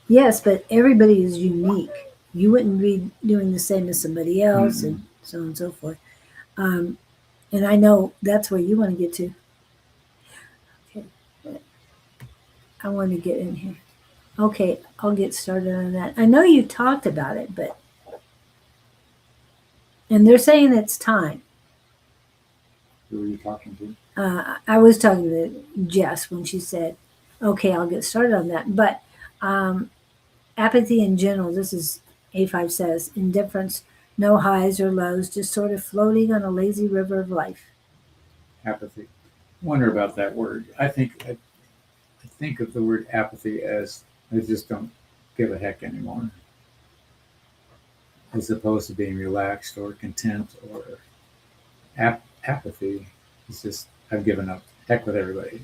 yes, but everybody is unique. You wouldn't be doing the same as somebody else, Mm-mm. and so on and so forth. Um, and I know that's where you want to get to. Okay, I want to get in here. Okay, I'll get started on that. I know you talked about it, but and they're saying it's time. Who are you talking to? I was talking to Jess when she said, "Okay, I'll get started on that." But um, apathy in general. This is A5 says indifference, no highs or lows, just sort of floating on a lazy river of life. Apathy. Wonder about that word. I think of the word apathy as I just don't give a heck anymore, as opposed to being relaxed or content or apathy. It's just I've given up. Heck with everybody.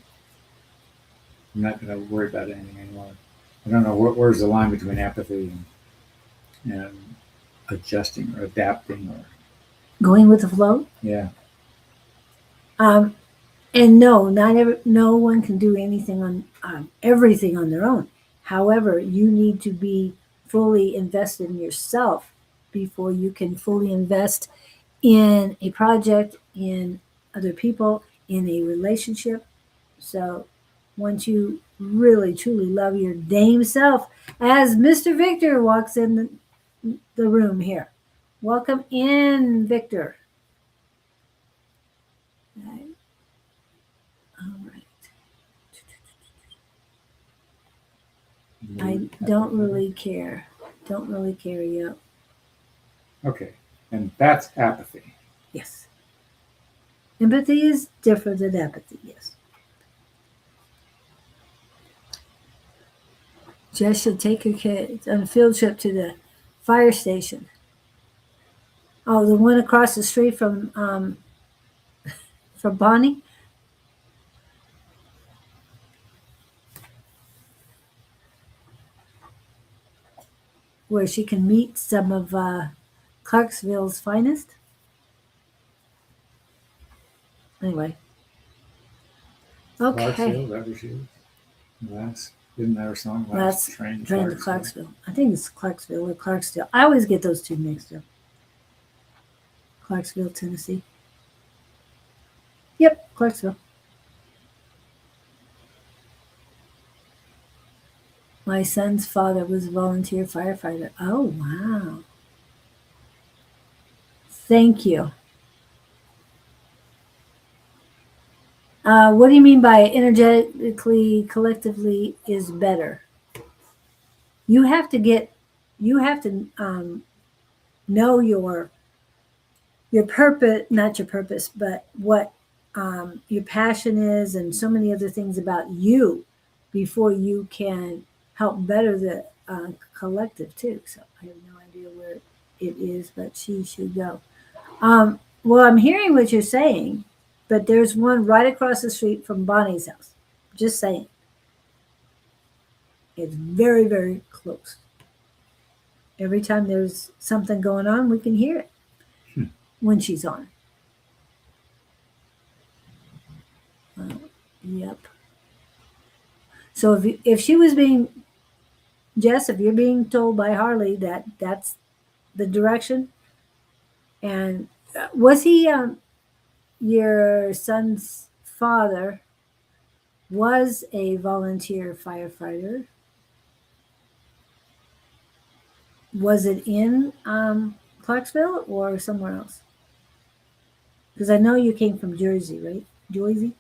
I'm not going to worry about anything anymore. I don't know where's the line between apathy and adjusting or adapting or Going with the flow. yeah. Um, and no, no one can do anything on everything on their own. However, you need to be fully invested in yourself before you can fully invest in a project, in other people, in a relationship. So once you really truly love your dame self, as Mr. Victor walks in the room here. Welcome in, Victor. Right. All right. I don't really care. Don't really care yet. Okay, and that's apathy. Yes. Empathy is different than apathy, yes. Jess should take her kids on a field trip to the fire station. Oh, the one across the street from Bonnie? Where she can meet some of Clarksville's finest. Anyway, Clarksville, okay. is that where she is? Last, isn't that her song? Last That's train to train to Clarksville. Clarksville. I think it's Clarksville or Clarksdale. I always get those two mixed up. Clarksville, Tennessee. Yep, Clarksville. My son's father was a volunteer firefighter. Oh, wow. Thank you. What do you mean by energetically, collectively is better? You have to get, you have to know your purpose, not your purpose, but what your passion is, and so many other things about you before you can help better the collective too. So I have no idea where it is, but she should go. Well, I'm hearing what you're saying, but there's one right across the street from Bonnie's house. Just saying. It's very, very close. Every time there's something going on, we can hear it Hmm. when she's on. Yep. So if she was being Jess, if you're being told by Harley that that's the direction, and was he your son's father was a volunteer firefighter? Was it in Clarksville or somewhere else? Because I know you came from Jersey, right? Jersey?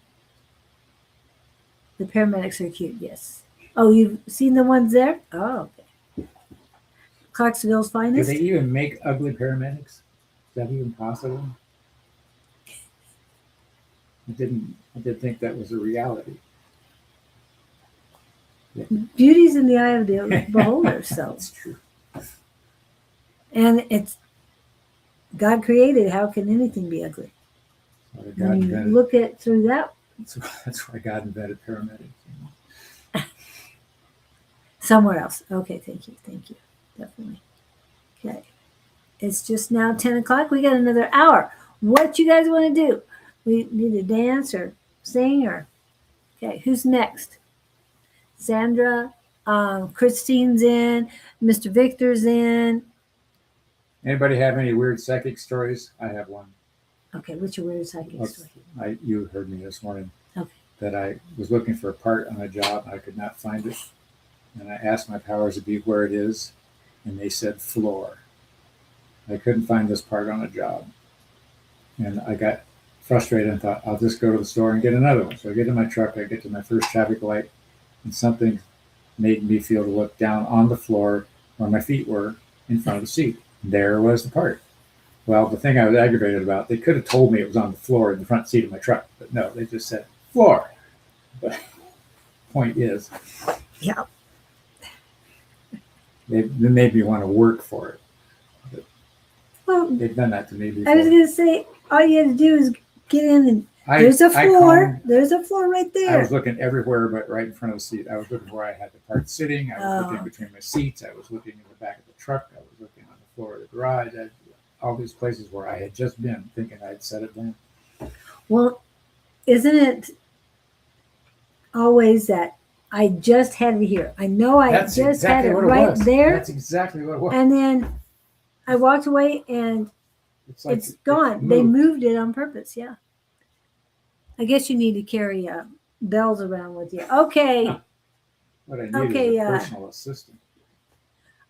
The paramedics are cute, yes. Oh, you've seen the ones there? Oh, okay. Clarksville's Do finest? they even make ugly paramedics? Is that even possible? I did think that was a reality. Beauty's in the eye of the beholder, so. That's true. And it's God created, how can anything be ugly? That's why God When you invented, look at through that that's why God invented paramedics. somewhere else. Okay, thank you. Definitely. Okay. It's just now 10 o'clock. We got another hour. What you guys want to do? We need to dance or sing or okay, who's next? Sandra, Christine's in, Mr. Victor's in. Anybody have any weird psychic stories? I have one. Okay, what's your weird psychic story? You heard me this morning. Okay. That I was looking for a part on a job. I could not find it. And I asked my powers to be where it is. And they said floor. I couldn't find this part on a job. And I got frustrated and thought, I'll just go to the store and get another one. So I get in my truck, I get to my first traffic light, and something made me feel to look down on the floor where my feet were in front of the seat. There was the part. Well, the thing I was aggravated about, they could have told me it was on the floor in the front seat of my truck, but no, they just said floor. But point is, Yeah. they made me want to work for it. Well, They've done that to me before. I was going to say, all you had to do is get in and there's a floor. There's a floor right there. I was looking everywhere but right in front of the seat. I was looking where I had the part sitting. I was looking between my seats. I was looking in the back of the truck. I was looking on the floor of the garage. All these places where I had just been thinking I'd set it down. Well, isn't it always that I just had it here? I know I That's just exactly had it what right was. there. That's exactly what it was. And then I walked away and like it's gone. They moved it on purpose. Yeah. I guess you need to carry bells around with you. Okay. What I need is a personal assistant.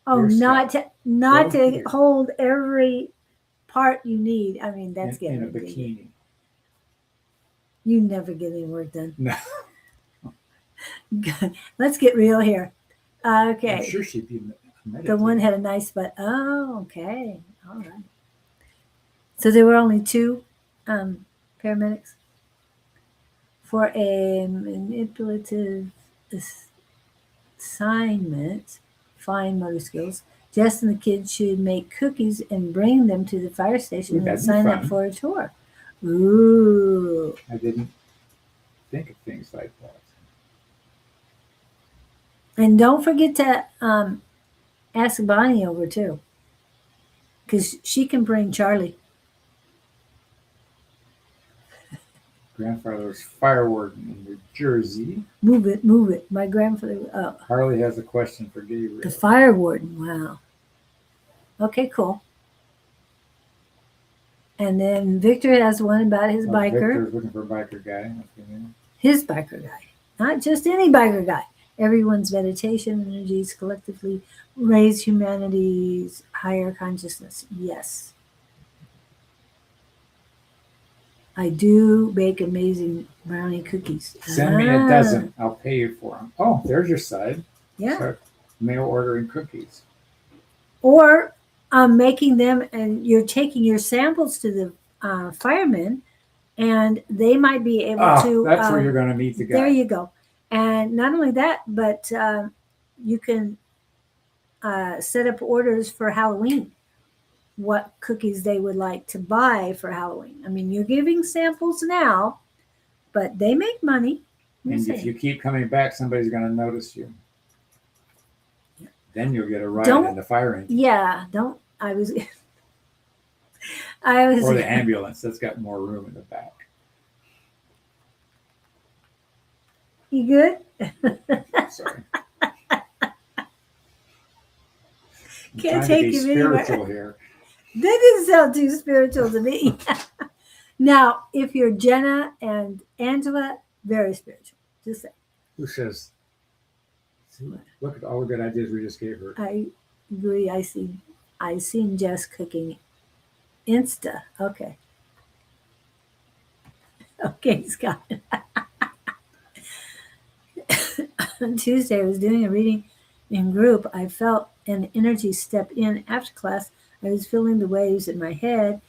Oh, not to hold every part you need. I mean, that's getting in a bikini. You never get any work done. No. Let's get real here. Okay. I'm sure she'd be the one had a nice butt. Oh, okay. All right. So there were only two paramedics for a manipulative assignment. Fine motor skills. Jess and the kids should make cookies and bring them to the fire station and sign up for a tour. Ooh. I didn't think of things like that. And don't forget to ask Bonnie over too, because she can bring Charlie. Grandfather's fire warden in New Jersey. Move it. My grandfather. Harley has a question for Gabriel. The fire warden. Wow. Okay, cool. And then Victor has one about his biker. Victor's looking for a biker guy. His biker guy. Not just any biker guy. Everyone's meditation energies collectively raise humanity's higher consciousness. Yes. I do bake amazing brownie cookies. Send me a dozen. I'll pay you for them. Oh, there's your side. Yeah. Start mail ordering cookies. Or making them, and you're taking your samples to the firemen, and they might be able to. That's where you're going to meet the guy. There you go. And not only that, but you can set up orders for Halloween. What cookies they would like to buy for Halloween. I mean, you're giving samples now, but they make money. And if you keep coming back, somebody's going to notice you. Yeah. Then you'll get a ride in the fire engine. Yeah, don't. I was. Or the ambulance. That's got more room in the back. You good? Sorry. I'm Can't trying to take be him anywhere. spiritual here. That didn't sound too spiritual to me. Now, if you're Jenna and Angela, very spiritual. Just say, Who says, look at all the good ideas we just gave her. I agree. I seen Jess cooking Insta. Okay. Okay, Scott. On Tuesday, I was doing a reading in group. I felt an energy step in after class. I was feeling the waves in my head.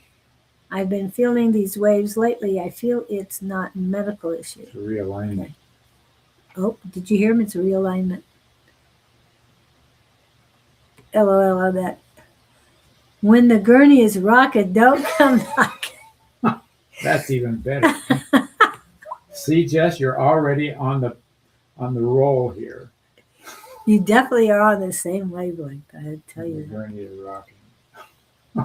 I've been feeling these waves lately. I feel it's not a medical issue. It's a realignment. Okay. Oh, did you hear him? It's a realignment. LOL on that. When the gurney is rocking, don't come knocking. That's even better. See, Jess, you're already on the roll here. You definitely are on the same wavelength. I tell you The that. gurney is rocking.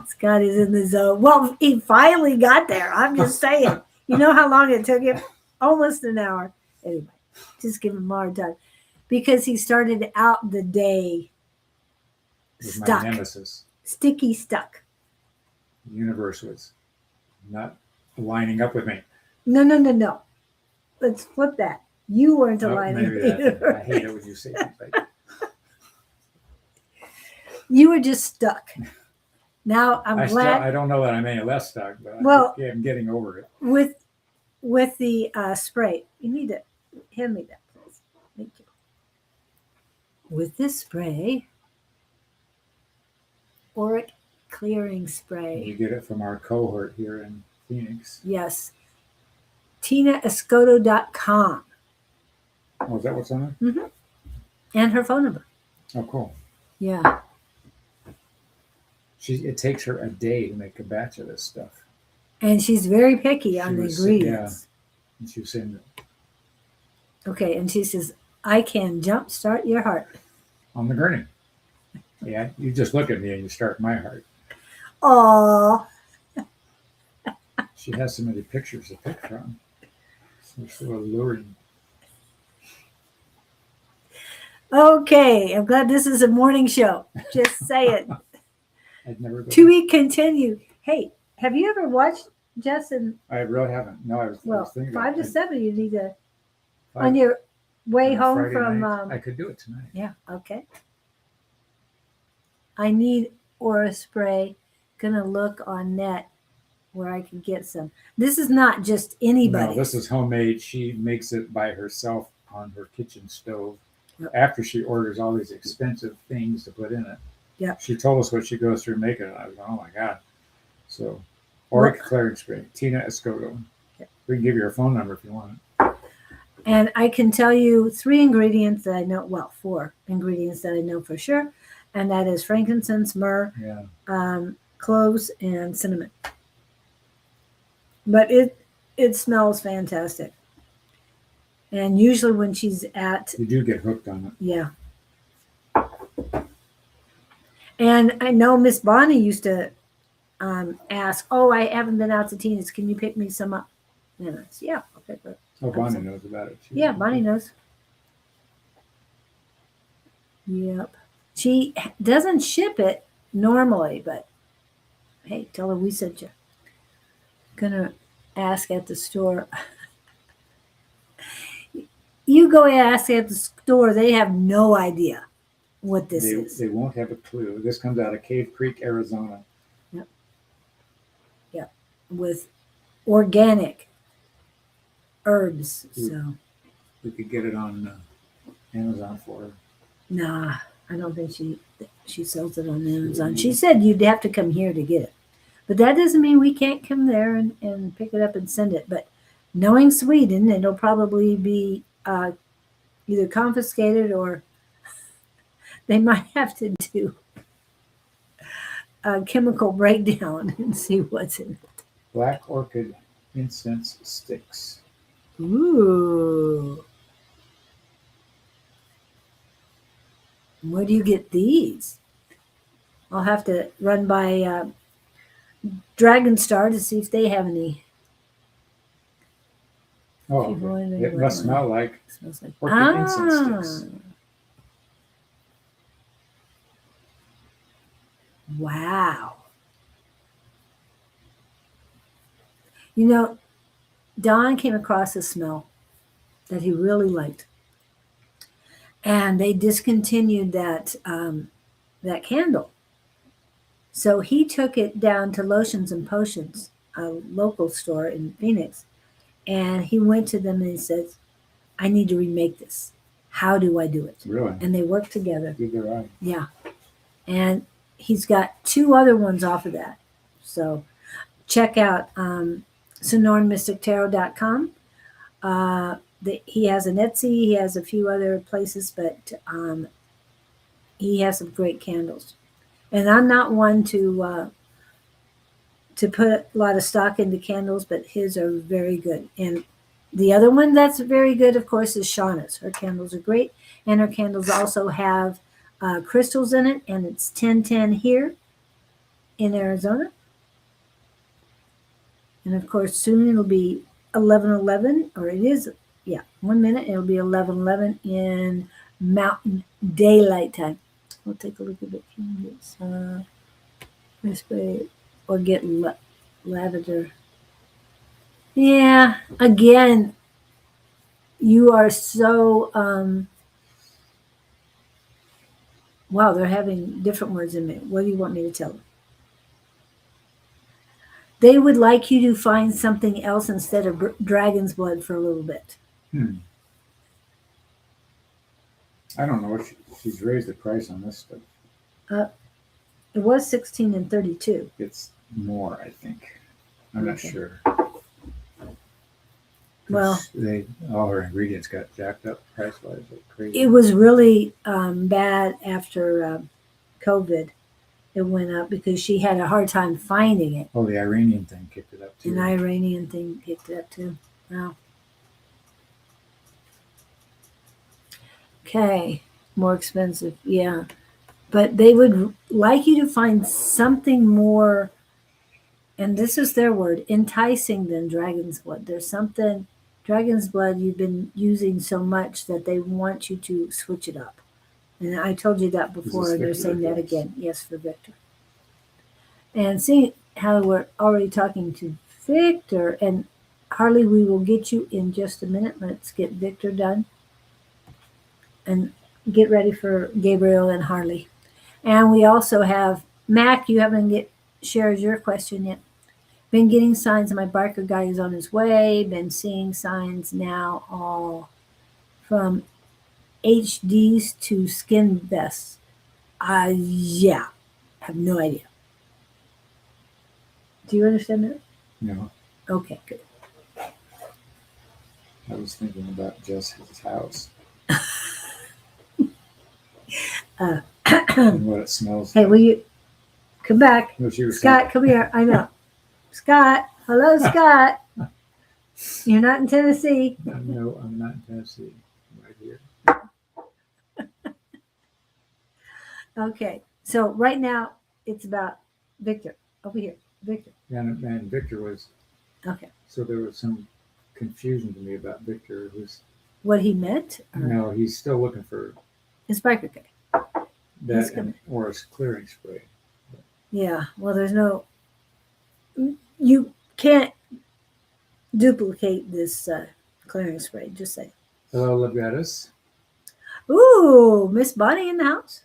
Scott is in the zone. Well, he finally got there. I'm just saying. You know how long it took him? Almost an hour. Anyway, just give him a hard time. Because he started out the day With my stuck. nemesis. Sticky stuck. The universe was not lining up with me. No. Let's flip that. You weren't Oh, aligning maybe with the that. I hate it universe. when you say things like that. You were just stuck. Now I'm glad I don't know that I'm any less stuck, but Well- I'm getting over it. with the spray. You need to hand me that, please. Thank you. With this spray, auric clearing We spray. get it from our cohort here in Phoenix. Yes. TinaEscoto.com. Oh, is that what's on it? And her phone number. Oh, cool. Yeah. It takes her a day to make a batch of this stuff. And she's very picky on She the was- ingredients. And she was saying Okay, and she says, I can jumpstart your heart. on the gurney. Yeah, you just look at me and you start my heart. Oh, She has so many pictures to pick from. So it's so alluring. okay. I'm glad this is a morning show. Just say it. I'd never go. To be continued. Hey, have you ever watched Jess and I really haven't. No, I was thinking 5 to about 7? You need to five- on your way on a home Friday from. night. I could do it tonight. Yeah. Okay. I need aura spray. Gonna look on net where I can get some. This is not just anybody. No, this is homemade. She makes it by herself on her kitchen stove. Yep. After she orders all these expensive things to put in it. Yep. She told us what she goes through making it. I was like, oh my God. So, auric clearing spray, Tina Escoto. Yep. We can give you her phone number if you want. And I can tell you 3 ingredients that I know. Well, 4 ingredients that I know for sure, and that is frankincense, myrrh, Yeah. cloves, and cinnamon. But it smells fantastic. And usually when she's at You do get hooked on it. yeah. And I know Miss Bonnie used to ask, "Oh, I haven't been out to Tina's. Can you pick me some up?" And I said, "Yeah, I'll pick her." Oh, Bonnie knows about it. Yeah, Bonnie knows. Yep. She doesn't ship it normally, but hey, tell her we sent you. Gonna ask at the store. You go ask at the store, they have no idea what this is. They won't have a clue. This comes out of Cave Creek, Arizona. With organic herbs. Ooh. So, We could get it on Amazon for her. nah, I don't think she sells it on Amazon. She said you'd have to come here to get it. But that doesn't mean we can't come there and pick it up and send it. But knowing Sweden, it'll probably be either confiscated or they might have to do a chemical breakdown and see what's in it. Black orchid incense sticks. Ooh. Where do you get these? I'll have to run by Dragon Star to see if they have any. Oh, People okay. wondering It what must one. smell like Smells like orchid incense sticks. Wow. You know, Don came across a smell that he really liked, and they discontinued that candle. So he took it down to Lotions and Potions, a local store in Phoenix, and he went to them and he said, "I need to remake this. How do I do it?" Really? And they worked together. Good right. Yeah, and he's got two other ones off of that. So check out sonoranmystictarot.com. He has an Etsy. He has a few other places, but he has some great candles. And I'm not one to put a lot of stock into candles, but his are very good. And the other one that's very good, of course, is Shauna's. Her candles are great, and her candles also have crystals in it, and it's 1010 here in Arizona. And of course, soon it'll be 11:11, or it is, yeah, 1 minute. It'll be 11:11 in Mountain Daylight Time. We'll take a look at it. This way, or get lavender. Yeah, again, you are so wow, they're having different words in it. What do you want me to tell them? They would like you to find something else instead of dragon's blood for a little bit. I don't know. She's raised the price on this stuff. It was 16 and 32. It's more, I think. I'm not sure. Well, all her ingredients got jacked up price wise like crazy. it was really bad after COVID. It went up because she had a hard time finding it. Oh, the Iranian thing kicked it up too. An Iranian thing kicked it up too. Wow. Okay, more expensive, yeah. But they would like you to find something more, and this is their word, enticing than dragon's blood. There's something, dragon's blood you've been using so much that they want you to switch it up. And I told you that before, and they're saying that again. Yes, for Victor. And seeing how we're already talking to Victor, and Harley, we will get you in just a minute. Let's get Victor done and get ready for Gabriel and Harley. And we also have Mac. You haven't shared your question yet. Been getting signs my biker guy is on his way. Been seeing signs now all from HDs to skin vests. Yeah, have no idea. Do you understand that? No. Okay, good. I was thinking about Jess's house. And what it smells Hey, like. will you come back? No, she was Scott, come here. I know. Scott, hello, Scott. You're not in Tennessee. No, I'm not in Tennessee. I'm right here. Okay, so right now it's about Victor. Over here, Victor. And Victor was, Okay. so there was some confusion to me about Victor. Who's What he meant? no, he's still looking for His biker guy. that or a clearing spray. Yeah, well, there's no, you can't duplicate this clearing spray, just say. Hello, Legatus. Ooh, Miss Bonnie in the house.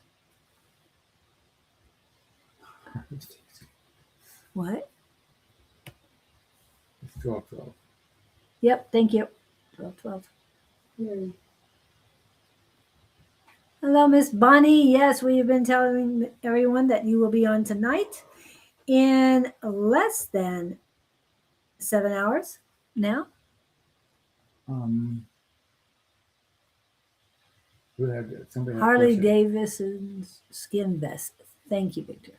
What? It's 12:12. Yep, thank you. 12:12. Yay. Hello, Miss Bonnie. Yes, we have been telling everyone that you will be on tonight in less than 7 hours now. Who had somebody? Had Harley a question? Davidson's skin vest. Thank you, Victor.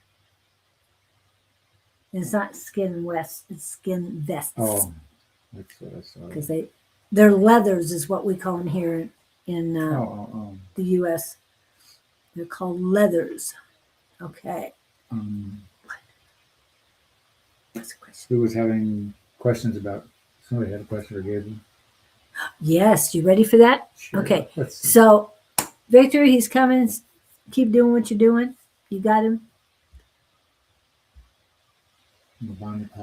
It's not skin vest, it's skin vests. Oh, that's what I saw. Because they're leathers is what we call them here in the U.S. They're called leathers. Okay. That's a question. Who was having questions about? Somebody had a question for Gabriel. Yes, you ready for that? Sure. Okay. So, Victor, he's coming. Keep doing what you're doing. You got him.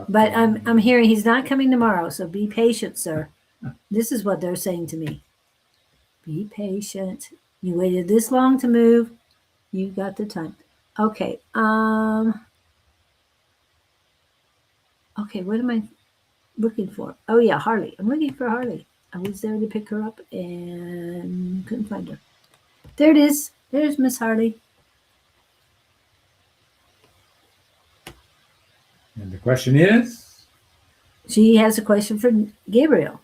But I'm hearing he's not coming tomorrow, so be patient, sir. This is what they're saying to me. Be patient. You waited this long to move. You got the time. Okay. Okay, what am I looking for? Oh yeah, Harley. I'm looking for Harley. I was there to pick her up and couldn't find her. There it is. There's Miss Harley. And the question is? She has a question for Gabriel.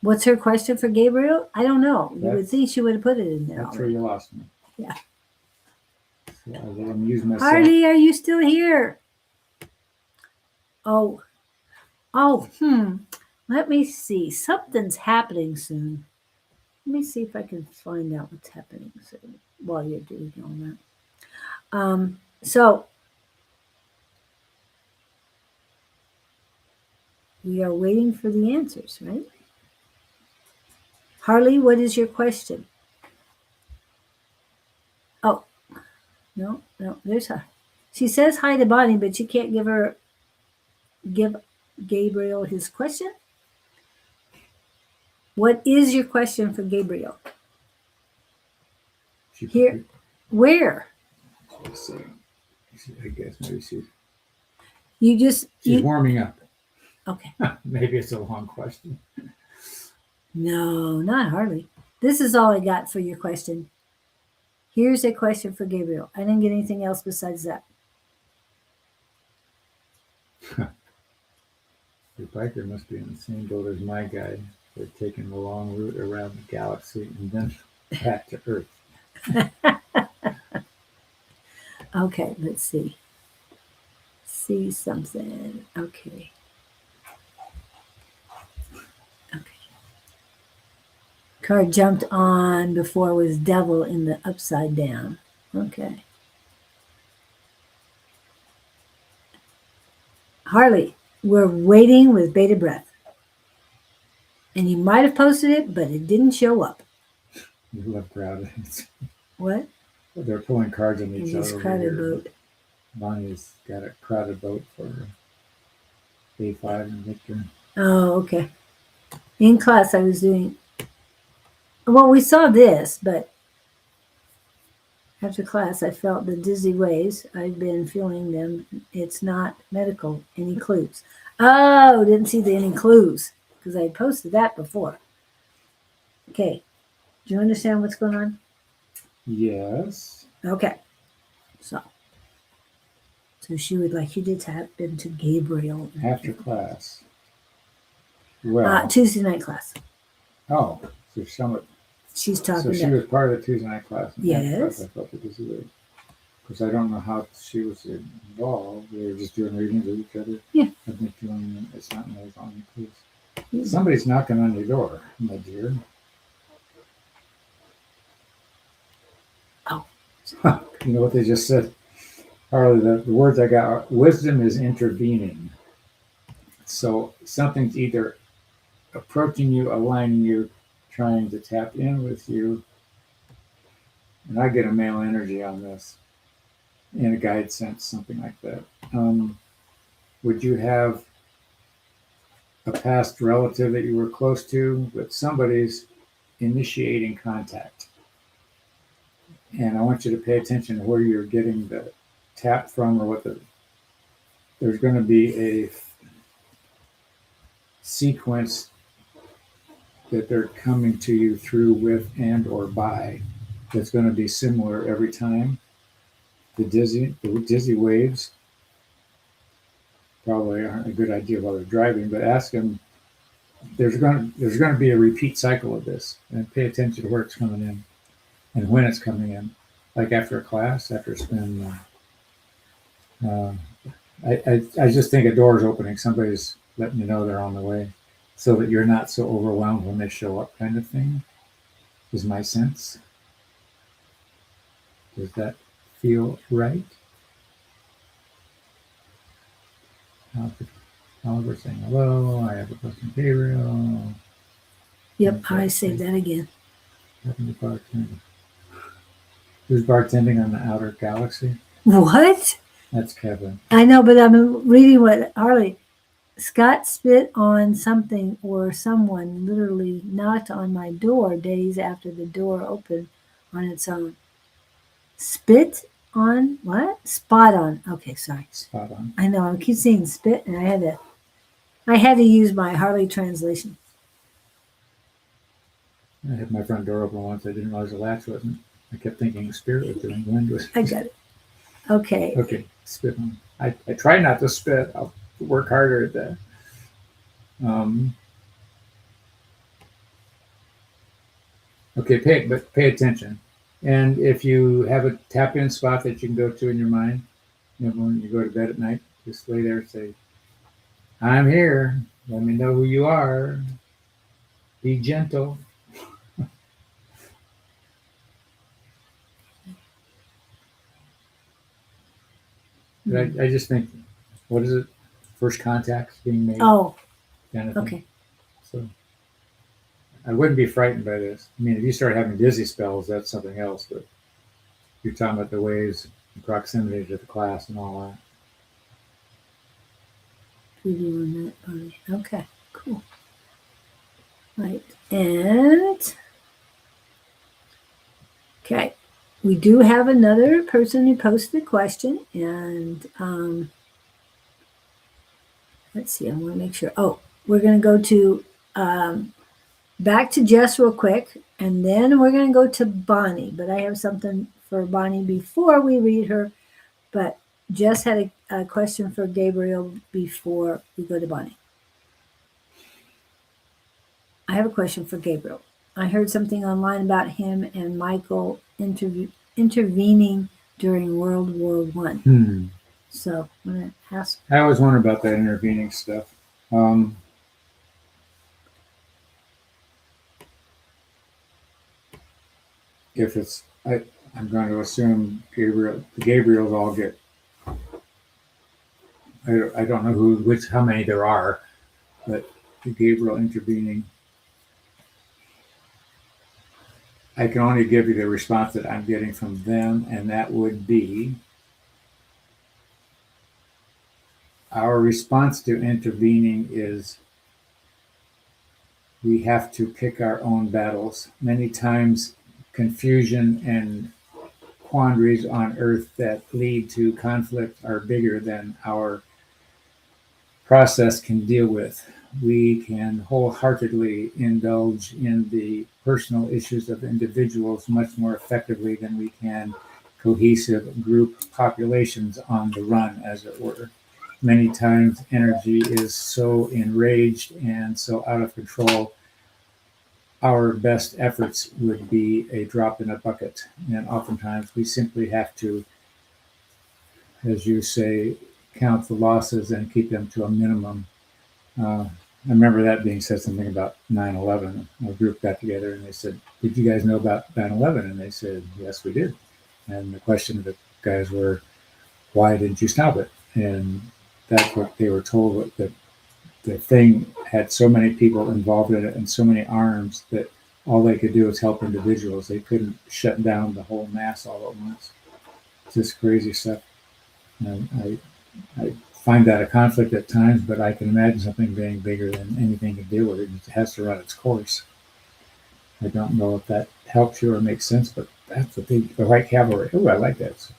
What's her question for Gabriel? I don't know. You would think she would have put it in there. That's where you lost me. Yeah. So I will amuse myself. Harley, are you still here? Oh. Let me see. Something's happening soon. Let me see if I can find out what's happening soon while you're doing all that. So we are waiting for the answers, right? Harley, what is your question? Oh, no, there's her. She says hi to Bonnie, but you can't give Gabriel his question. What is your question for Gabriel? Here, where? I guess maybe she's warming up. Okay. Maybe it's a long question. No, not hardly. This is all I got for your question. Here's a question for Gabriel. I didn't get anything else besides that. Your biker must be in the same boat as my guy. They're taking the long route around the galaxy and then back to Earth. Okay, let's see. See something. Okay. Card jumped on before was devil in the upside down. Okay. Harley, we're waiting with bated breath. And you might have posted it, but it didn't show up. You love crowded. What? They're pulling cards on each other. Crowded boat. Bonnie's got a crowded boat for A5 and Victor. Oh, okay. In class, I was doing. Well, we saw this, but after class, I felt the dizzy waves. I've been feeling them. It's not medical. Any clues? Oh, didn't see any clues because I posted that before. Okay. Do you understand what's going on? Yes. Okay. So she would like you to tap into Gabriel. After class. Well. Tuesday night class. Oh, so somewhat. She's talking. So she was part of the Tuesday night class. Yes. I felt it was weird. Because I don't know how she was involved. They were just doing readings with each other. Yeah. I've been feeling it's not really on your clues. Mm-hmm. Somebody's knocking on your door, my dear. Oh. You know what they just said? Harley, the words I got are, wisdom is intervening. So something's either approaching you, aligning you, trying to tap in with you. And I get a male energy on this in a guide sense, something like that. Would you have a past relative that you were close to, but somebody's initiating contact? And I want you to pay attention to where you're getting the tap from or what there's going to be a sequence that they're coming to you through with and or by that's going to be similar every time. The dizzy waves probably aren't a good idea while they're driving, but ask them. There's going to be a repeat cycle of this, and pay attention to where it's coming in and when it's coming in. Like after a class, after it's been. I just think a door is opening. Somebody's letting you know they're on the way, so that you're not so overwhelmed when they show up, kind of thing. Is my sense. Does that feel right? Oliver saying hello. I have a question, Gabriel. Yep, I saved that again. Who's bartending on the outer galaxy? What? That's Kevin. I know, but I'm reading what Harley. Scott spit on something or someone literally knocked on my door days after the door opened on its own. Spit on what? Spot on. Okay, sorry. Spot on. I know. I keep saying spit, and I had to use my Harley translation. I had my front door open once. I didn't realize the latch wasn't. I kept thinking spirit was doing wind was. I got it. Okay. Okay, spit on. I try not to spit. I'll work harder at that. Okay, pay attention. And if you have a tap in spot that you can go to in your mind, when you go to bed at night, just lay there and say, I'm here. Let me know who you are. Be gentle. But I just think, what is it? First contacts being made. Oh, kind of thing. okay. So I wouldn't be frightened by this. I mean, if you start having dizzy spells, that's something else. But you're talking about the ways, the proximity to the class and all that. Okay, cool. Right. And okay, we do have another person who posted a question, and let's see, I want to make sure. Oh, we're going to go to back to Jess real quick, and then we're going to go to Bonnie. But I have something for Bonnie before we read her. But Jess had a question for Gabriel before we go to Bonnie. I have a question for Gabriel. I heard something online about him and Michael intervening during World War One. So I'm going to ask. I always wonder about that intervening stuff. If it's, I'm going to assume the Gabriels all get. I don't know how many there are, but the Gabriel intervening. I can only give you the response that I'm getting from them, and that would be our response to intervening is we have to pick our own battles. Many times, confusion and quandaries on earth that lead to conflict are bigger than our process can deal with. We can wholeheartedly indulge in the personal issues of individuals much more effectively than we can cohesive group populations on the run, as it were. Many times energy is so enraged and so out of control, our best efforts would be a drop in a bucket. And oftentimes we simply have to, as you say, count the losses and keep them to a minimum. I remember that being said, something about 9/11. A group got together and they said, did you guys know about 9/11? And they said, yes, we did. And the question of the guys were, why didn't you stop it? And that's what they were told, that the thing had so many people involved in it and so many arms that all they could do was help individuals. They couldn't shut down the whole mass all at once. It's just crazy stuff. And I find that a conflict at times, but I can imagine something being bigger than anything to deal with it. It has to run its course. I don't know if that helps you or makes sense, but that's the white cavalry. Oh, I like that.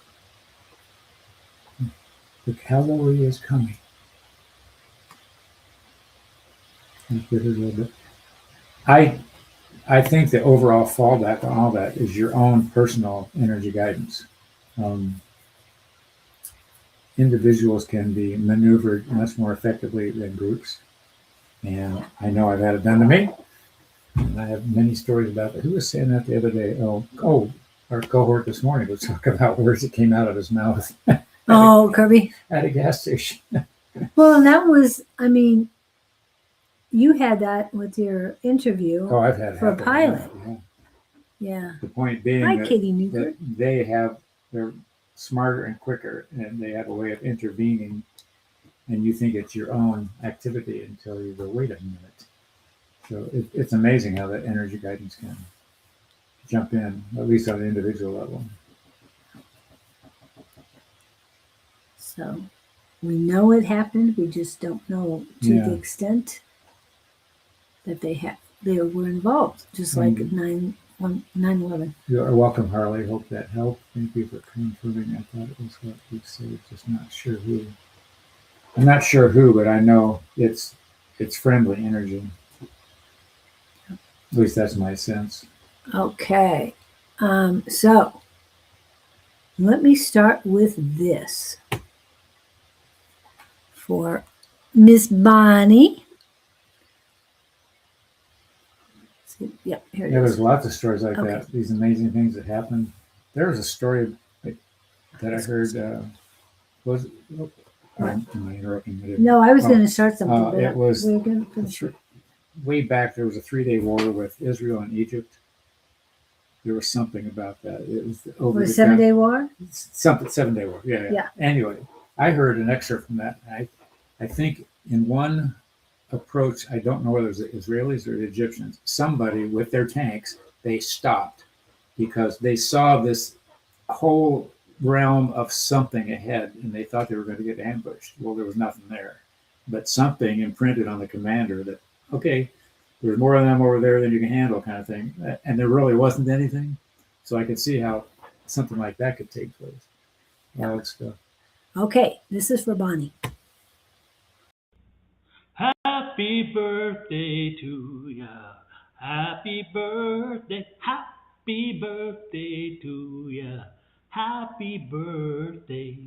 The cavalry is coming. I think the overall fallback on all that is your own personal energy guidance. Individuals can be maneuvered much more effectively than groups. And I know I've had it done to me. And I have many stories about that. Who was saying that the other day? Oh, our cohort this morning was talking about words that came out of his mouth. Oh, Kirby. At a gas station. Well, and that was, I mean, you had that with your interview Oh, I've had it for a happen. pilot. Yeah. Yeah. The point being Hi, that, Katie Newkirk. they're smarter and quicker, and they have a way of intervening, and you think it's your own activity until you go, wait a minute. So it's amazing how that energy guidance can jump in, at least on an individual level. So we know it happened. We just don't know to the Yeah. extent that they were involved, just like Mm. 9/11. You are welcome, Harley. Hope that helped. Thank you for confirming. I thought it was what you said, just not sure who. I'm not sure who, but I know it's friendly energy. At least that's my sense. Okay. So let me start with this for Miss Bonnie. See, yep, here it Yeah, there's is. lots of stories like Okay. that. These amazing things that happen. There was a story that I heard. Was am I interrupting? I didn't. No, I was Oh, going to start something, but it was we're going to finish it. way back. There was a 3-day war with Israel and Egypt. There was something about that. It was over Was the 7-Day War? something 7-day war. Yeah, yeah. Yeah. Anyway, I heard an excerpt from that. I think in one approach, I don't know whether it was the Israelis or the Egyptians. Somebody with their tanks, they stopped because they saw this whole realm of something ahead, and they thought they were going to get ambushed. Well, there was nothing there, but something imprinted on the commander that okay, there's more of them over there than you can handle, kind of thing. And there really wasn't anything, so I could see how something like that could take place. Wild stuff. Okay, this is for Bonnie. Happy birthday to ya. Happy birthday to ya. Happy birthday.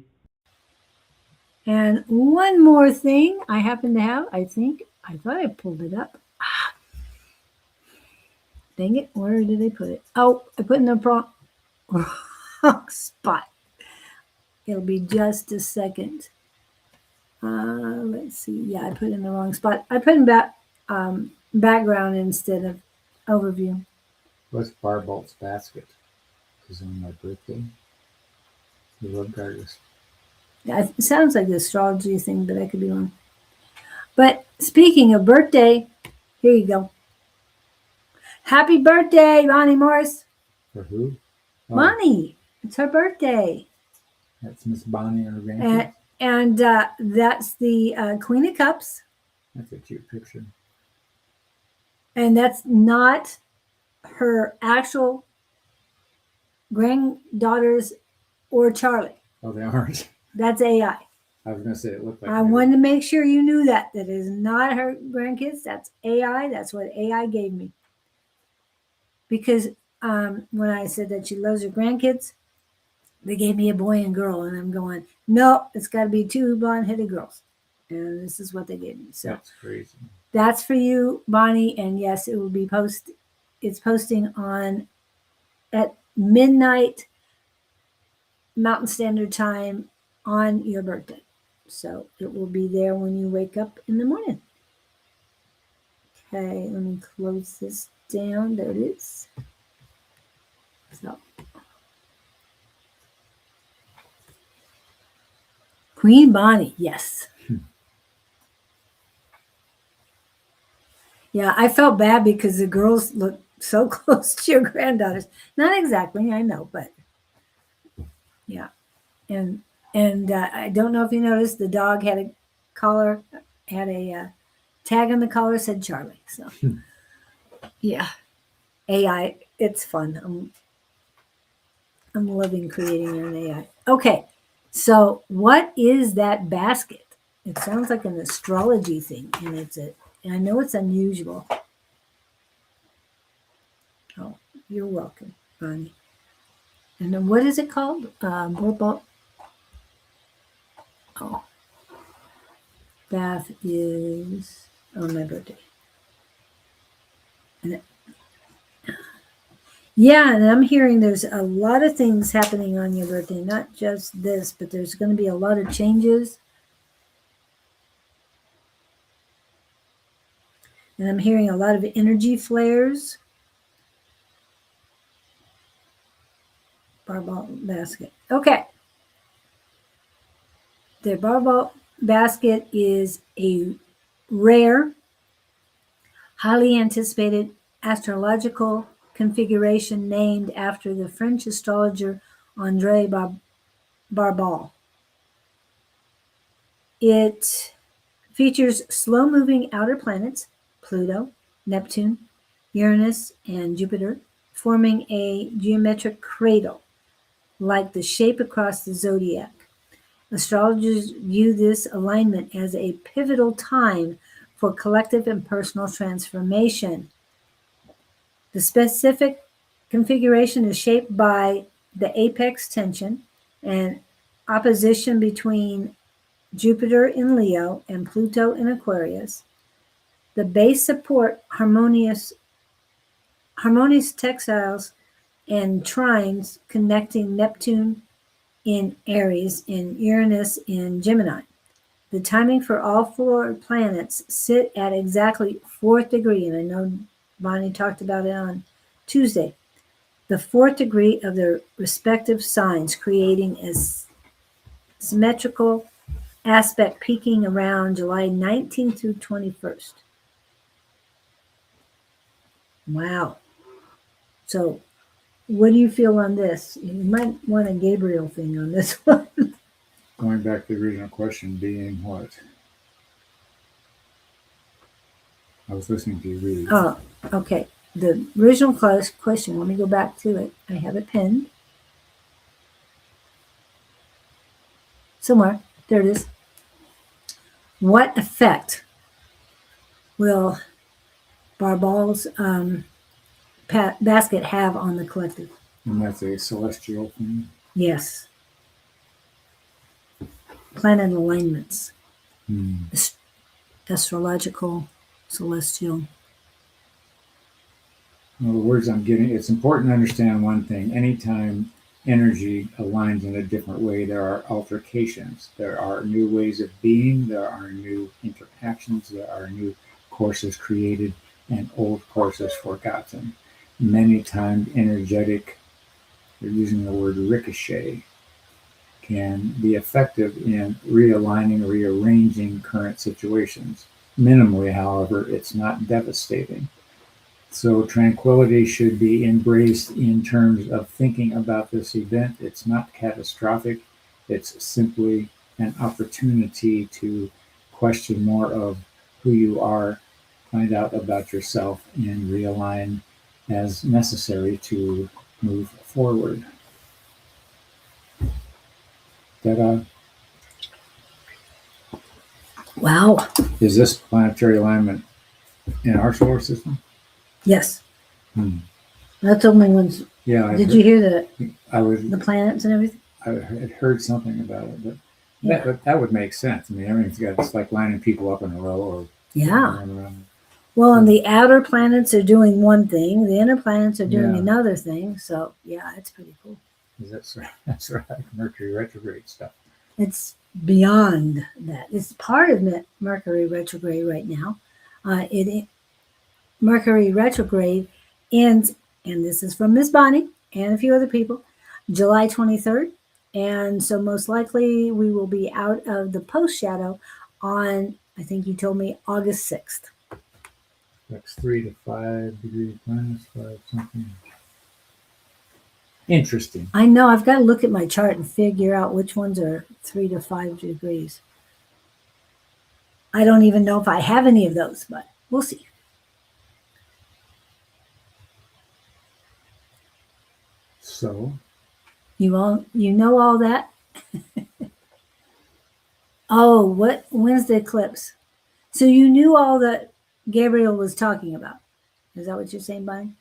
And one more thing I happen to have, I thought I pulled it up. Dang it, where did I put it? Oh, I put it in the wrong spot. It'll be just a second. Let's see. Yeah, I put it in the wrong spot. I put in background instead of overview. What's Barbolt's basket? Is on my birthday. The road artist. Yeah, it sounds like the astrology thing, but I could be wrong. But speaking of birthday, here you go. Happy birthday, Bonnie Morris. For who? Oh, Bonnie, it's her birthday. that's Miss Bonnie and her grandkids. And that's the Queen of Cups. That's a cute picture. And that's not her actual granddaughters or Charlie. Oh, they aren't. That's AI. I was going to say it looked like. I wanted to make sure you knew that. That is not her grandkids. That's AI. That's what AI gave me. Because when I said that she loves her grandkids, they gave me a boy and girl. And I'm going, no, it's got to be 2 blonde-headed girls. And this is what they gave me. So That's crazy. that's for you, Bonnie. And yes, it will be it's posting on at midnight Mountain Standard Time on your birthday. So it will be there when you wake up in the morning. Okay, let me close this down. There it is. So Queen Bonnie, yes. Yeah, I felt bad because the girls look so close to your granddaughters. Not exactly, I know, but yeah. And I don't know if you noticed, the dog had a collar, had a tag on the collar said Charlie. So yeah, AI, it's fun. I'm loving creating an AI. Okay, so what is that basket? It sounds like an astrology thing, and I know it's unusual. Oh, you're welcome, Bonnie. And then what is it called? Oh, bath is on my birthday. And yeah, and I'm hearing there's a lot of things happening on your birthday, not just this, but there's going to be a lot of changes. And I'm hearing a lot of energy flares. Barbell basket. Okay. The barbell basket is a rare, highly anticipated astrological configuration named after the French astrologer André Barbal. It features slow-moving outer planets, Pluto, Neptune, Uranus, and Jupiter, forming a geometric cradle, like the shape across the zodiac. Astrologers view this alignment as a pivotal time for collective and personal transformation. The specific configuration is shaped by the apex tension and opposition between Jupiter in Leo and Pluto in Aquarius. The base support harmonious textiles and trines connecting Neptune in Aries and Uranus in Gemini. The timing for all four planets sit at exactly fourth degree, and I know Bonnie talked about it on Tuesday. The fourth degree of their respective signs, creating a symmetrical aspect peaking around July 19th through 21st. Wow. So, what do you feel on this? You might want a Gabriel thing on this one. Going back to the original question, being what? I was listening to you read. Oh, okay. The original question, let me go back to it. I have it pinned somewhere. There it is. What effect will Barball's basket have on the collective? And that's a celestial thing. Yes. Planet alignments, astrological, celestial. Well, the words I'm getting, it's important to understand one thing. Anytime energy aligns in a different way, there are altercations. There are new ways of being. There are new interactions. There are new courses created and old courses forgotten. Many times, energetic, they're using the word ricochet, can be effective in realigning, rearranging current situations. Minimally, however, it's not devastating. So tranquility should be embraced in terms of thinking about this event. It's not catastrophic. It's simply an opportunity to question more of who you are, find out about yourself, and realign as necessary to move forward. Ta-da. Wow. Is this planetary alignment in our solar system? Yes. Hmm. That's only ones. Yeah. Did you hear the planets and everything? I had heard something about it, but Yeah. that would make sense. I mean, everything's got, it's like lining people up in a row or Yeah. around. Well, and the outer planets are doing one thing, the inner planets are doing Yeah. another thing. So, yeah, it's pretty cool. That's right, Mercury retrograde stuff. It's beyond that. It's part of Mercury retrograde right now. Mercury retrograde ends, and this is from Miss Bonnie and a few other people, July 23rd. And so most likely we will be out of the post shadow on, I think you told me, August 6th. That's 3 to 5 degree planets, 5 something. Interesting. I know, I've got to look at my chart and figure out which ones are 3 to 5 degrees. I don't even know if I have any of those, but we'll see. So You know all that? Oh, when's the eclipse? So you knew all that Gabriel was talking about. Is that what you're saying, Bonnie?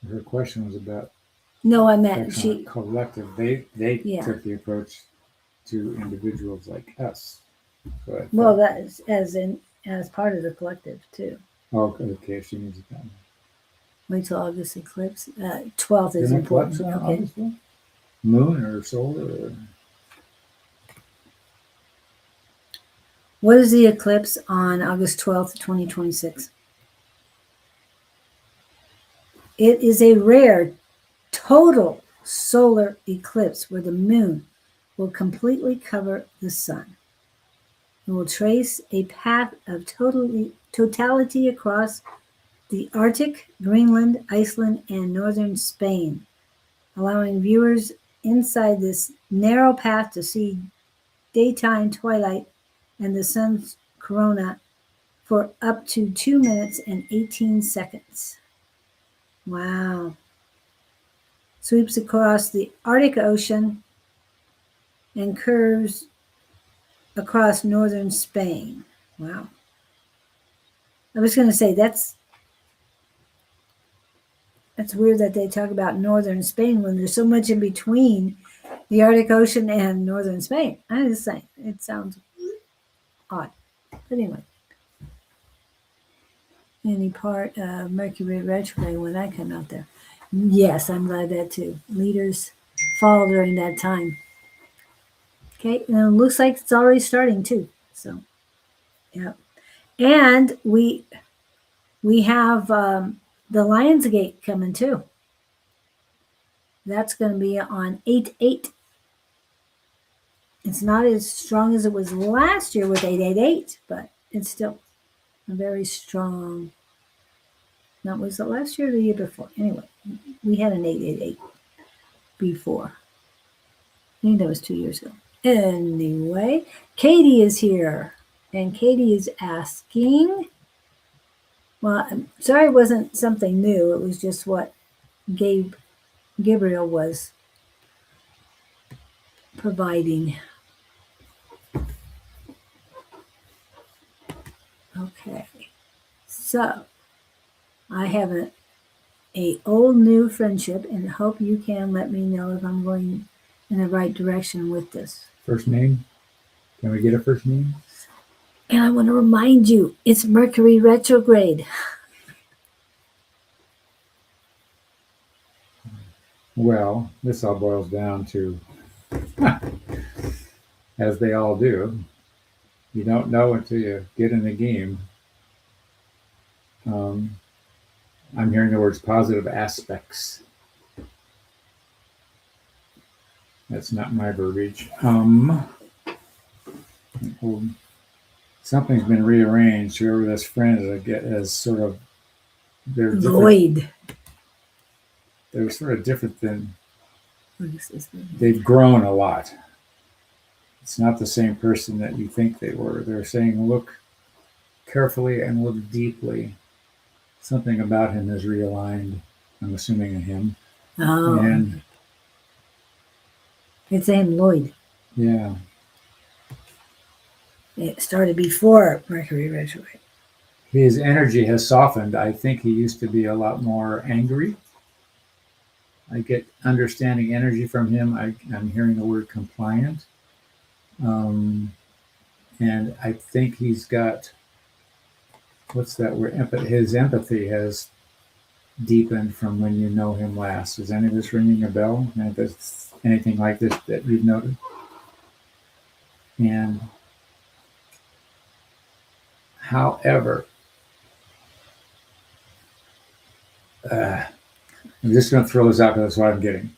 her question was about No, I meant collective. They Yeah. took the approach to individuals like us. So well, that is as part of the collective too. oh, okay, she needs it down. Wait till August eclipse. 12th is Isn't important. eclipse on Okay. August 12th? Moon or solar? Or? What is the eclipse on August 12th, 2026? It is a rare total solar eclipse where the moon will completely cover the sun. It will trace a path of totality across the Arctic, Greenland, Iceland, and northern Spain, allowing viewers inside this narrow path to see daytime twilight and the sun's corona for up to 2 minutes and 18 seconds. Wow. Sweeps across the Arctic Ocean and curves across northern Spain. Wow. I was going to say that's weird that they talk about northern Spain when there's so much in between the Arctic Ocean and northern Spain. I just saying, it sounds odd. But anyway, any part of Mercury retrograde when I come out there. Yes, I'm glad that too. Leaders fall during that time. Okay, and it looks like it's already starting too. So, yeah, and we have the Lionsgate coming too. That's going to be on 8/8. It's not as strong as it was last year with 8/8, but it's still a very strong. Now, was it last year or the year before? Anyway, we had an 8/8 before. I think that was 2 years ago. Anyway, Katie is here, and Katie is asking. Well, I'm sorry it wasn't something new. It was just what Gabriel was providing. Okay, so I have a old new friendship and hope you can let me know if I'm going in the right direction with this. First name? Can we get a first name? And I want to remind you, it's Mercury retrograde. Well, this all boils down to, as they all do, you don't know until you get in the game. I'm hearing the words positive aspects. That's not my verbiage. Something's been rearranged. Whoever this friend is sort of, they're different. Lloyd. They're sort of different than, What is this? they've grown a lot. It's not the same person that you think they were. They're saying, look carefully and look deeply. Something about him is realigned. I'm assuming a him. Oh, And it's named Lloyd. yeah, It started before Mercury retrograde. his energy has softened. I think he used to be a lot more angry. I get understanding energy from him. I'm hearing the word compliant. And I think he's got, what's that word? His empathy has deepened from when you know him last. Is any of this ringing a bell? And if there's anything like this that you've noted? And however, I'm just going to throw this out because that's what I'm getting.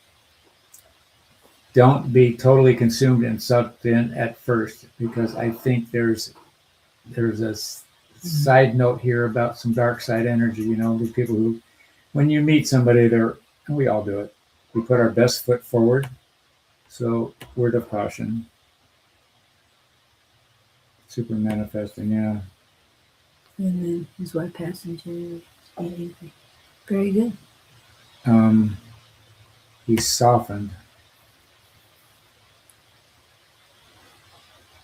Don't be totally consumed and sucked in at first, because I think there's a side note here about some dark side energy. You know, these people who, when you meet somebody, and we all do it, we put our best foot forward. So, word of caution. Super manifesting, yeah. And then his wife passed in January. Angry. Very good. He's softened.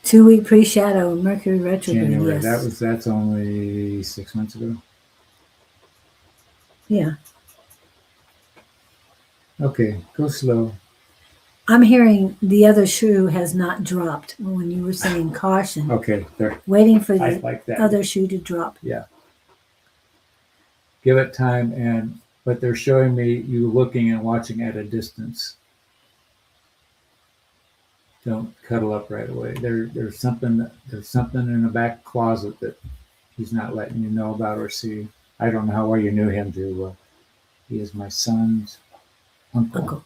2-week pre-shadow, Mercury retrograde. January. Yes. That's only 6 months ago. Yeah. Okay, go slow. I'm hearing the other shoe has not dropped when you were saying caution. Okay, there. Waiting for I the like that. other shoe to drop. Yeah. Give it time, but they're showing me you looking and watching at a distance. Don't cuddle up right away. There's something in the back closet that he's not letting you know about or see. I don't know how well you knew him too. He is my son's uncle.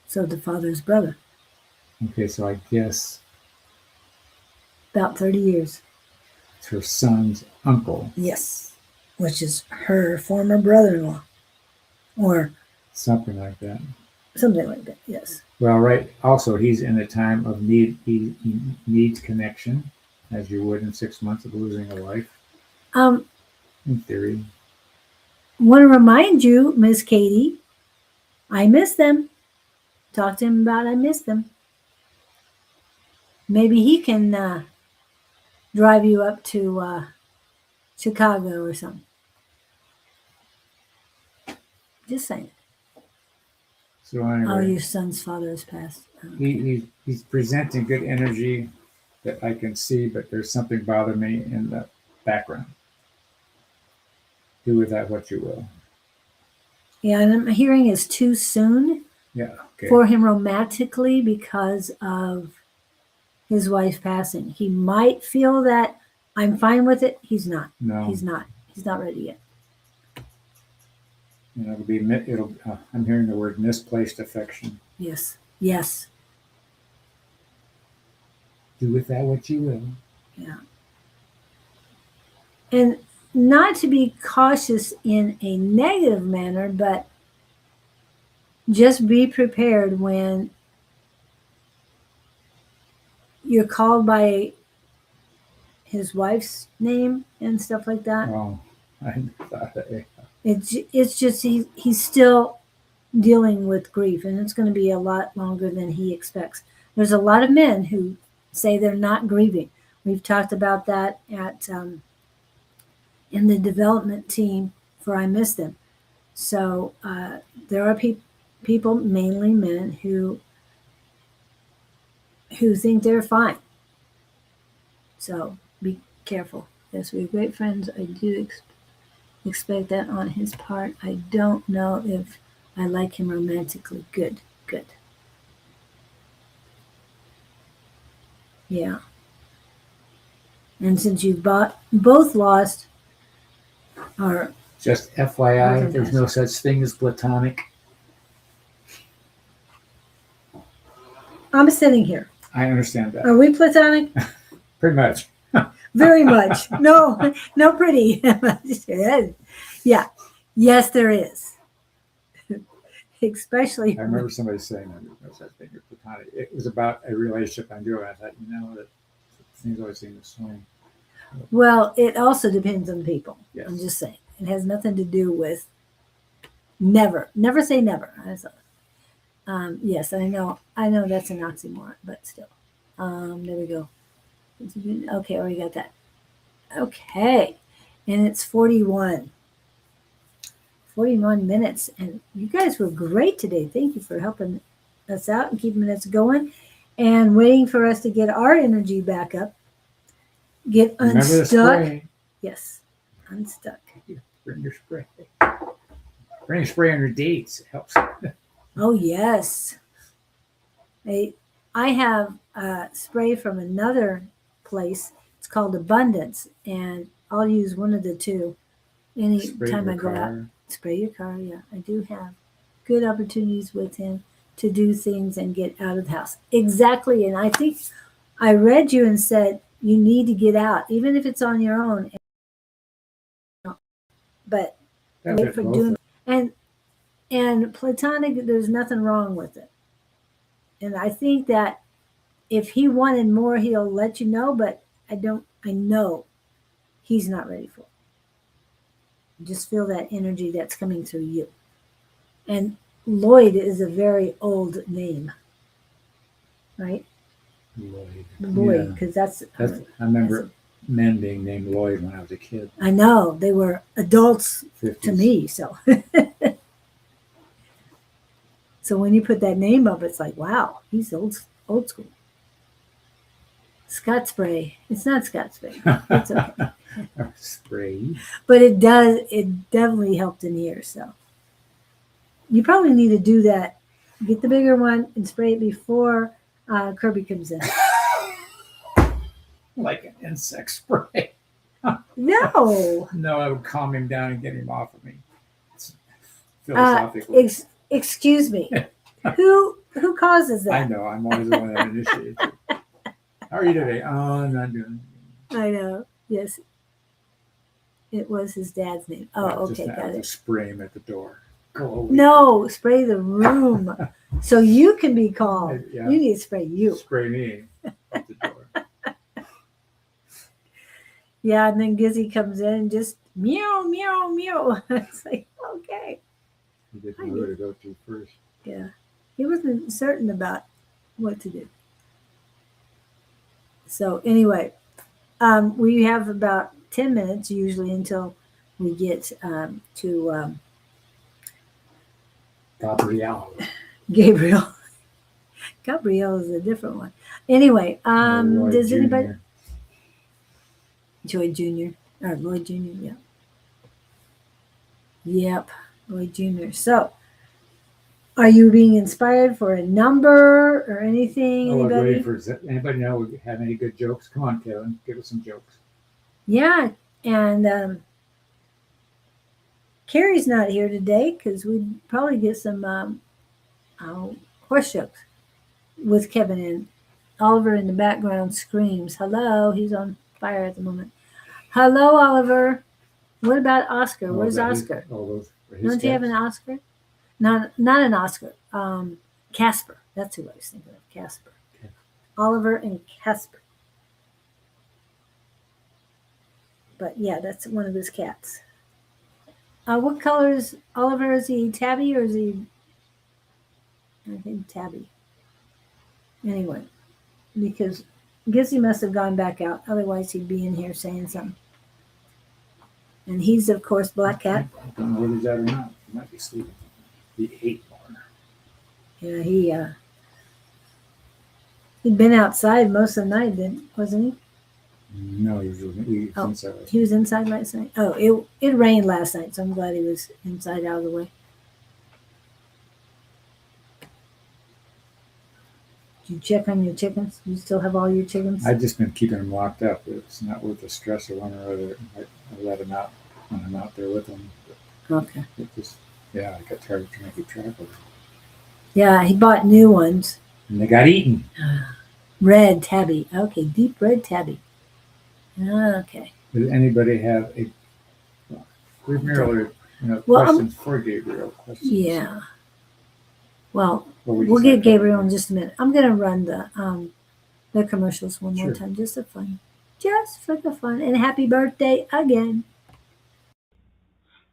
So the father's brother. Okay, so I guess About 30 years. it's her son's uncle. Yes. Which is her former brother-in-law. Or Something like that. something like that. Yes. Well, right. Also, he's in a time of need. He needs connection, as you would in 6 months of losing a wife, Um, in theory. Want to remind you, Miss Katie, I miss them. Talk to him about I miss them. Maybe he can drive you up to Chicago or something. Just saying. So Oh, anyway, your son's father has passed. he, Okay. he's presenting good energy that I can see, but there's something bothering me in the background. Do with that what you will. Yeah, and I'm hearing it's too soon Yeah. Okay. for him romantically because of his wife passing. He might feel that I'm fine with it. He's not. No. He's not. He's not ready yet. It'll be. It'll. I'm hearing the word misplaced affection. Yes. Yes. Do with that what you will. Yeah. And not to be cautious in a negative manner, but just be prepared when you're called by his wife's name and stuff like that. Oh, I thought that. It's just he's still dealing with grief, and it's going to be a lot longer than he expects. There's a lot of men who say they're not grieving. We've talked about that at in the development team for I Miss Them. So there are people, mainly men, who think they're fine. So be careful. Yes, we're great friends. I do expect that on his part. I don't know if I like him romantically. Good, good. Yeah. And since you've both lost, or Just FYI, Okay, there's guys. no such thing as platonic. I'm sitting here. I understand that. Are we platonic? Pretty much. Very much. No, no pretty. Yeah. Yes, there is. Especially. I remember somebody saying that there's no such thing as platonic. It was about a relationship I knew. I thought, that things always seem to swing. Well, it also depends on people. Yes. I'm just saying. It has nothing to do with never. Never say never. Yes, I know. I know that's an oxymoron, but still. There we go. Okay, already got that. Okay. And it's 41 minutes. And you guys were great today. Thank you for helping us out and keeping us going and waiting for us to get our energy back up. Get Remember the unstuck. spray. Yes, unstuck. Bring your spray. Bring a spray on your dates. It helps. Oh, yes. I have a spray from another place. It's called Abundance, and I'll use one of the two Spray anytime your I go out. car. Spray your car, yeah. I do have good opportunities with him to do things and get out of the house. Exactly. And I think I read you and said you need to get out, even if it's on your own. But That wait fit for both doing of and platonic, there's nothing wrong with it. And I think that if he wanted more, he'll let you know, but I know he's not ready for it. Just feel that energy that's coming through you. And Lloyd is a very old name, right? Lloyd. Lloyd, Yeah. because that's I remember men being named Lloyd when I was a kid. I know they were adults 50s. to me. So, so when you put that name up, it's like, wow, he's old school. Scott spray. It's not Scott spray. It's okay. Spray. But it does. It definitely helped in here. So you probably need to do that. Get the bigger one and spray it before Kirby comes in. Like an insect spray. No. No, I would calm him down and get him off of me. Philosophically. Excuse me. Who causes I that? know. I'm always the one that initiates it. How are you today? Oh, I'm not doing it. I know. Yes. It was his dad's name. Oh, okay, Just got to it. spray him at the door. Go away. No, spray the room. So you can be calm. Yeah. You need to spray you. Spray me at the door. Yeah, and then Gizzy comes in and just meow, meow, meow. It's like, okay. You didn't I know who did. to go to first. Yeah. He wasn't certain about what to do. So anyway, we have about 10 minutes usually until we get to Gabriel. Gabriel. Gabriel is a different one. Anyway, Lloyd does Jr. anybody Joy Jr. or Lloyd Jr. Yeah. Yep, Lloyd Jr. So, are you being inspired for a number or anything? Oh, I was Anybody? waiting for anybody know we have any good jokes? Come on, Kevin, give us some jokes. Yeah, and Carrie's not here today because we'd probably get some horse jokes with Kevin in. Oliver in the background screams, "Hello!" He's on fire at the moment. Hello, Oliver. What about Oscar? Oh, Where's that his- Oscar? all those for his Don't you have an cats? Oscar? Not an Oscar. Casper. That's who I was thinking of. Casper. Okay. Oliver and Casper. But yeah, that's one of his cats. What color is Oliver? Is he tabby or is he? I think tabby. Anyway, because Gizzy must have gone back out. Otherwise, he'd be in here saying something. And he's, of course, Black Cat. I don't know whether he's out or not. He might be sleeping. He ate more. Yeah, he'd been outside most of the night, then wasn't he? No, he was Oh. inside. He was inside last night. Oh, it rained last night, so I'm glad he was inside out of the way. Did you check on your chickens? You still have all your chickens? I've just been keeping him locked up. It's not worth the stress of one or other. I let him out when I'm out there with him. Okay. It just, yeah, I got tired of trying to keep track of them. Yeah, he bought new ones. And they got eaten. Red tabby. Okay, deep red tabby. Okay. Does anybody have a? We've merely, Well, questions for Gabriel. Questions. Yeah. Well, Or we we'll just get have Gabriel in coffee. just a minute. I'm gonna run the commercials one more Sure. time, just for fun. Just for the fun. And happy birthday again.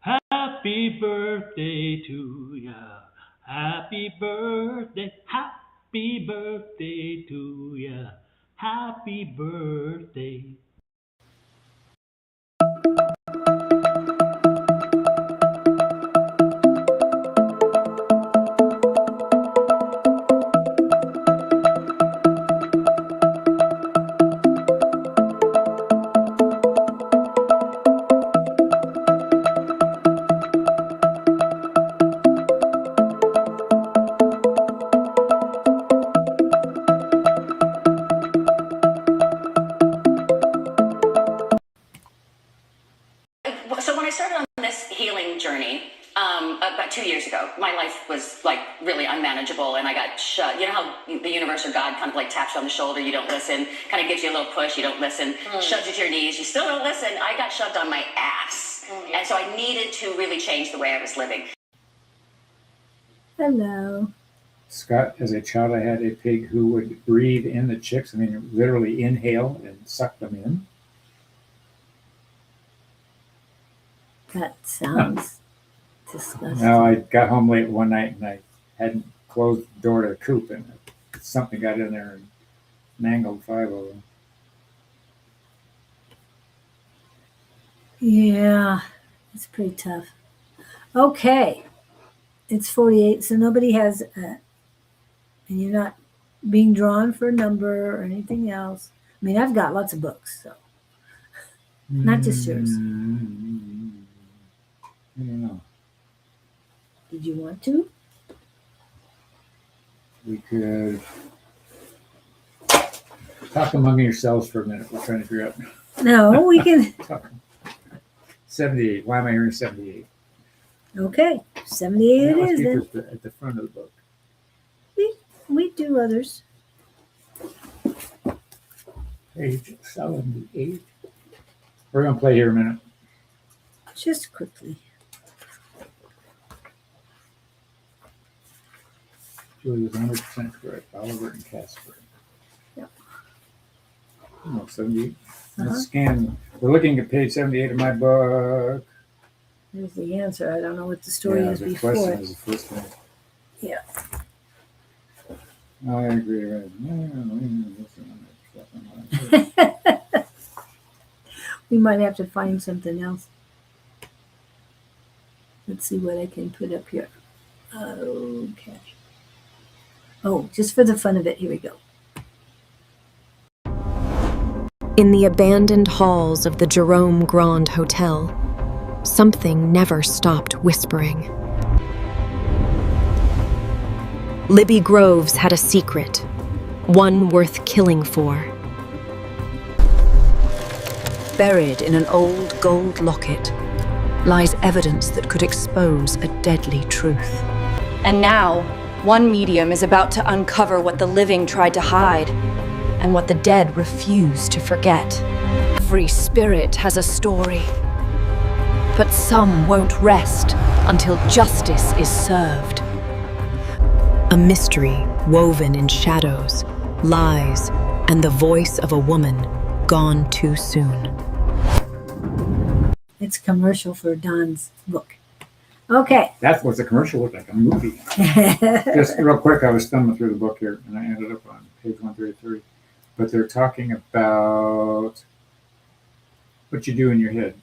Happy birthday to ya. Happy birthday. Happy birthday to ya. Happy birthday. So when I started on this healing journey about 2 years ago, my life was like really unmanageable, and I got shut. You know how the universe or God kind of like taps you on the shoulder, you don't listen, kind of gives you a little push, you don't listen, shoves you to your knees, you still don't listen. I got shoved on my ass, and so I needed to really change the way I was living. Hello. Scott, as a child, I had a pig who would breathe in the chicks. I mean, literally inhale and suck them in. That sounds disgusting. Now, I got home late one night and I hadn't closed the door to the coop, and something got in there and mangled 5 of them. Yeah, it's pretty tough. Okay. It's 48, so nobody has, and you're not being drawn for a number or anything else. I mean, I've got lots of books, so not just yours. I don't know. Did you want to? We could talk among yourselves for a minute. We're trying to figure out. No, we can. 78. Why am I hearing 78? Okay, 78 That it must is be then. at the front of the book. We do others. Page 78. We're going to play here a minute. Just quickly. Julie was 100% correct. Oliver and Casper. Yep. Oh, 78. Uh-huh. Let's scan. We're looking at page 78 of my book. There's the answer. I don't know what the story is the before question it. is the first thing. Yeah. I agree. We might have to find something else. Let's see what I can put up here. Okay. Oh, just for the fun of it, here we go. In the abandoned halls of the Jerome Grand Hotel, something never stopped whispering. Libby Groves had a secret, one worth killing for. Buried in an old gold locket lies evidence that could expose a deadly truth. And now, one medium is about to uncover what the living tried to hide, and what the dead refuse to forget. Every spirit has a story, but some won't rest until justice is served. A mystery woven in shadows, lies, and the voice of a woman gone too soon. It's commercial for Don's book. Okay. That's what the commercial looked like, a movie. Just real quick, I was thumbing through the book here, and I ended up on page 133. But they're talking about what you do in your head.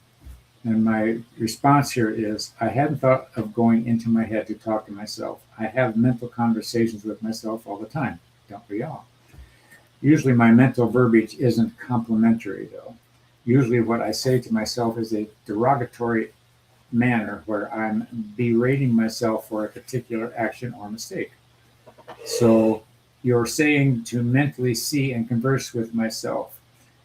And my response here is, I hadn't thought of going into my head to talk to myself. I have mental conversations with myself all the time. Don't we all? Usually my mental verbiage isn't complimentary, though. Usually what I say to myself is a derogatory manner where I'm berating myself for a particular action or mistake. So you're saying to mentally see and converse with myself.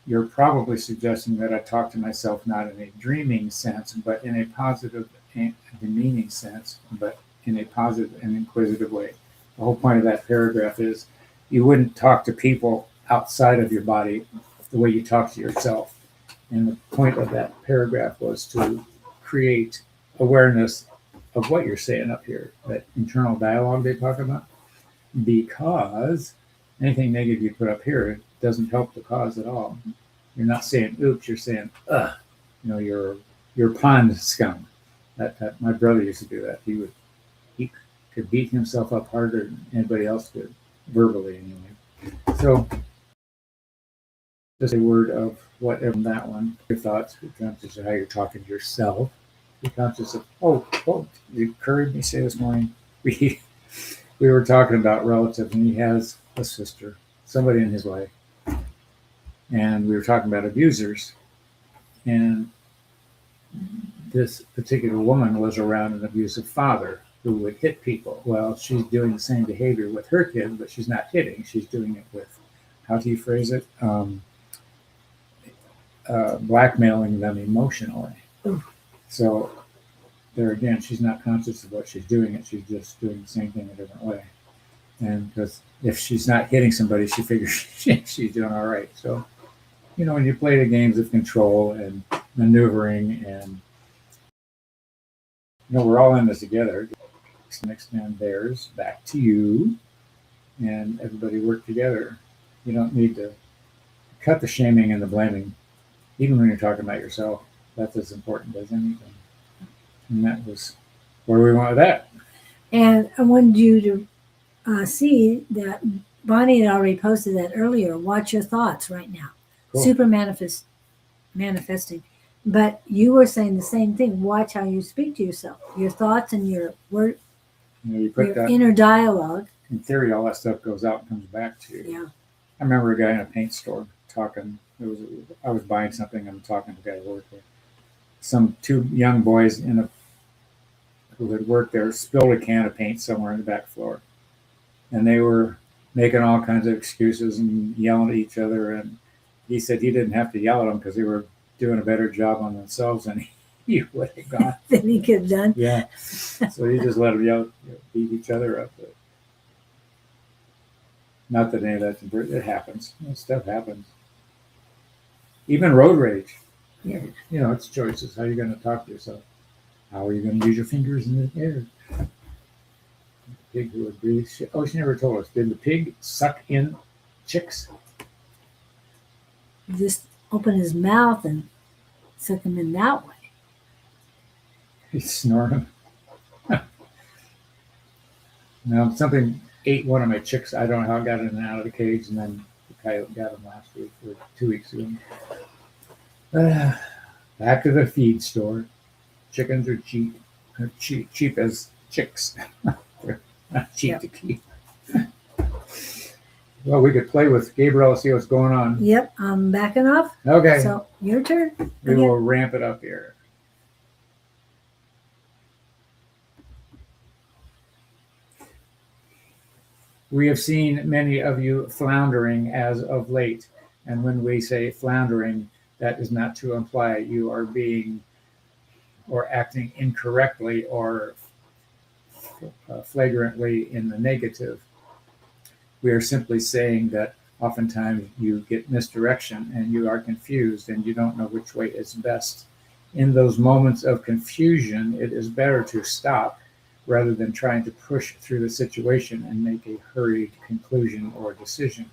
You're probably suggesting that I talk to myself not in a dreaming sense, but in a positive and demeaning sense, but in a positive and inquisitive way. The whole point of that paragraph is you wouldn't talk to people outside of your body the way you talk to yourself. And the point of that paragraph was to create awareness of what you're saying up here, that internal dialogue they talk about, because anything negative you put up here doesn't help the cause at all. You're not saying oops, you're saying ugh, you're pond scum. That my brother used to do that. He could beat himself up harder than anybody else could, verbally anyway. So just a word of whatever that one, your thoughts, be conscious of how you're talking to yourself. Be conscious of you heard me say this morning, we were talking about relatives, and he has a sister, somebody in his life. And we were talking about abusers. And this particular woman was around an abusive father who would hit people. Well, she's doing the same behavior with her kids, but she's not hitting. She's doing it with, how do you phrase it? Blackmailing them emotionally. So there again, she's not conscious of what she's doing. She's just doing the same thing a different way. And because if she's not hitting somebody, she figures she's doing all right. So, when you play the games of control and maneuvering, and we're all in this together. Next man theirs back to you, and everybody work together. You don't need to cut the shaming and the blaming, even when you're talking about yourself. That's as important as anything. And that was where we went with that. And I wanted you to see that Bonnie had already posted that earlier. Watch your thoughts right now. Cool. Super manifesting. But you were saying the same thing. Watch how you speak to yourself. Your thoughts and your word, You put your that inner dialogue. in theory, all that stuff goes out and comes back to you. Yeah. I remember a guy in a paint store talking. I was buying something. I'm talking to a guy who worked there. Some two young boys who had worked there spilled a can of paint somewhere in the back floor, and they were making all kinds of excuses and yelling at each other. And he said he didn't have to yell at them because they were doing a better job on themselves than he would have gone. Then he could have done. Yeah. So he just let them yell, beat each other up. But not that any of that's important. It happens. Stuff happens. Even road rage. Yeah. It's choices. How are you going to talk to yourself? How are you going to use your fingers in the air? Pig who would breathe. She never told us. Did the pig suck in chicks? Just open his mouth and suck him in that way. He's snoring. No, something ate one of my chicks. I don't know how it got in and out of the cage, and then the coyote got him last week or 2 weeks ago. Back to the feed store. Chickens are cheap. They're cheap as chicks. They're not cheap to keep. Well, we could play with Gabriel, see what's going on. Yep, I'm backing off. Okay. So your turn. We again. will ramp it up here. We have seen many of you floundering as of late. And when we say floundering, that is not to imply you are being or acting incorrectly or flagrantly in the negative. We are simply saying that oftentimes you get misdirection and you are confused and you don't know which way is best. In those moments of confusion, it is better to stop rather than trying to push through the situation and make a hurried conclusion or decision.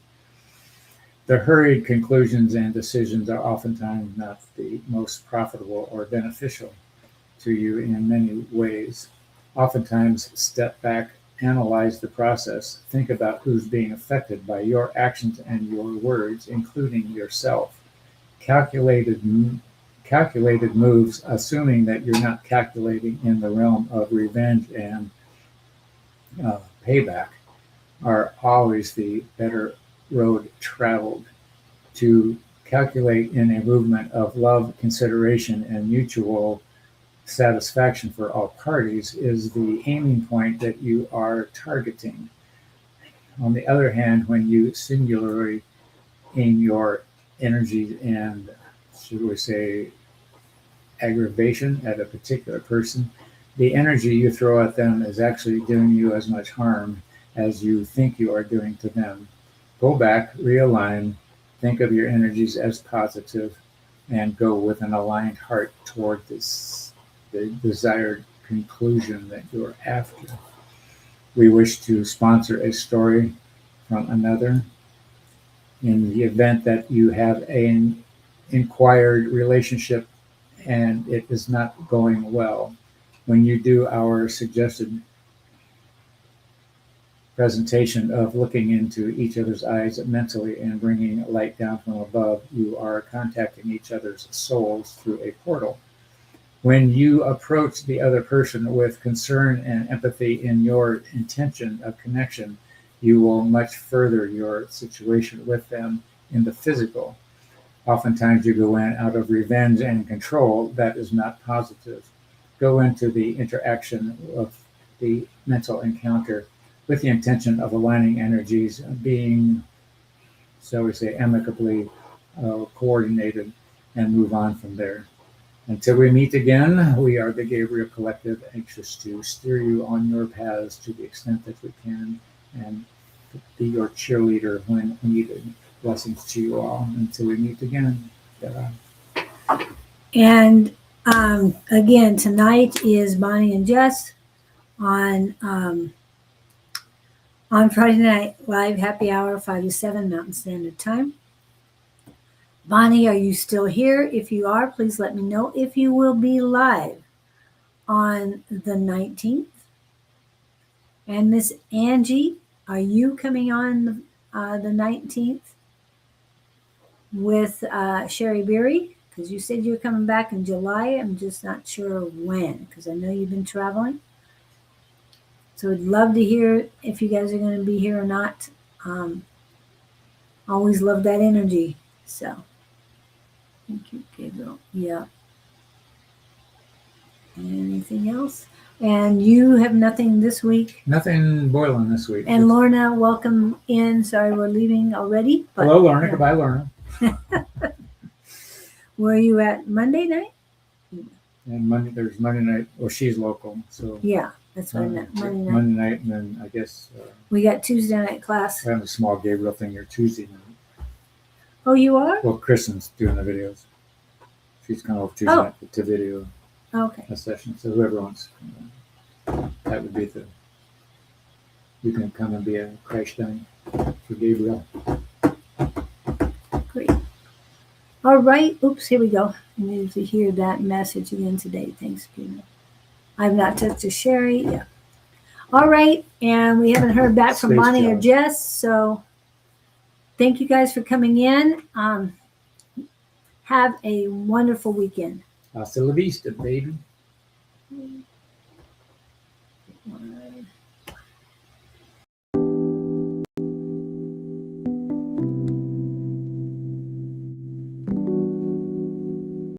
The hurried conclusions and decisions are oftentimes not the most profitable or beneficial to you in many ways. Oftentimes, step back, analyze the process, think about who's being affected by your actions and your words, including yourself. Calculated moves, assuming that you're not calculating in the realm of revenge and payback, are always the better road traveled. To calculate in a movement of love, consideration, and mutual satisfaction for all parties is the aiming point that you are targeting. On the other hand, when you singularly aim your energy and, should we say, aggravation at a particular person, the energy you throw at them is actually doing you as much harm as you think you are doing to them. Go back, realign, think of your energies as positive, and go with an aligned heart toward the desired conclusion that you're after. We wish to sponsor a story from another. In the event that you have an inquired relationship and it is not going well, when you do our suggested presentation of looking into each other's eyes mentally and bringing light down from above, you are contacting each other's souls through a portal. When you approach the other person with concern and empathy in your intention of connection, you will much further your situation with them in the physical. Oftentimes you go in out of revenge and control. That is not positive. Go into the interaction of the mental encounter with the intention of aligning energies, being, so we say, amicably coordinated, and move on from there. Until we meet again, we are the Gabriel Collective, anxious to steer you on your paths to the extent that we can and be your cheerleader when needed. Blessings to you all. Until we meet again. And again, tonight is Bonnie and Jess on Friday Night Live Happy Hour, 5 to 7 Mountain Standard Time. Bonnie, are you still here? If you are, please let me know if you will be live on the 19th. And Miss Angie, are you coming on the 19th with Sherry Beery? Because you said you're coming back in July. I'm just not sure when, because I know you've been traveling. So I'd love to hear if you guys are going to be here or not. Always love that energy. So thank you, Gabriel. Yeah. Anything else? And you have nothing this week? Nothing boiling this week. And Lorna, welcome in. Sorry we're leaving already. But, hello, Lorna. Yeah. Goodbye, Lorna. Where are you at Monday night? And there's Monday night. Well, she's local, so yeah, that's what I meant. Monday night, and then I guess we got Tuesday night class. I have a small Gabriel thing here Tuesday night. Oh, you are? Well, Kristen's doing the videos. She's going over Tuesday night to video a session. So whoever wants, that would be you can come and be a crash dummy for Gabriel. Great. All right. Oops, here we go. I needed to hear that message again today. Thanks, Peter. I've not touched a Sherry. Yeah. All right. And we haven't heard back from Space Bonnie or Jones. Jess. So thank you guys for coming in. Have a wonderful weekend. Hasta la vista, baby.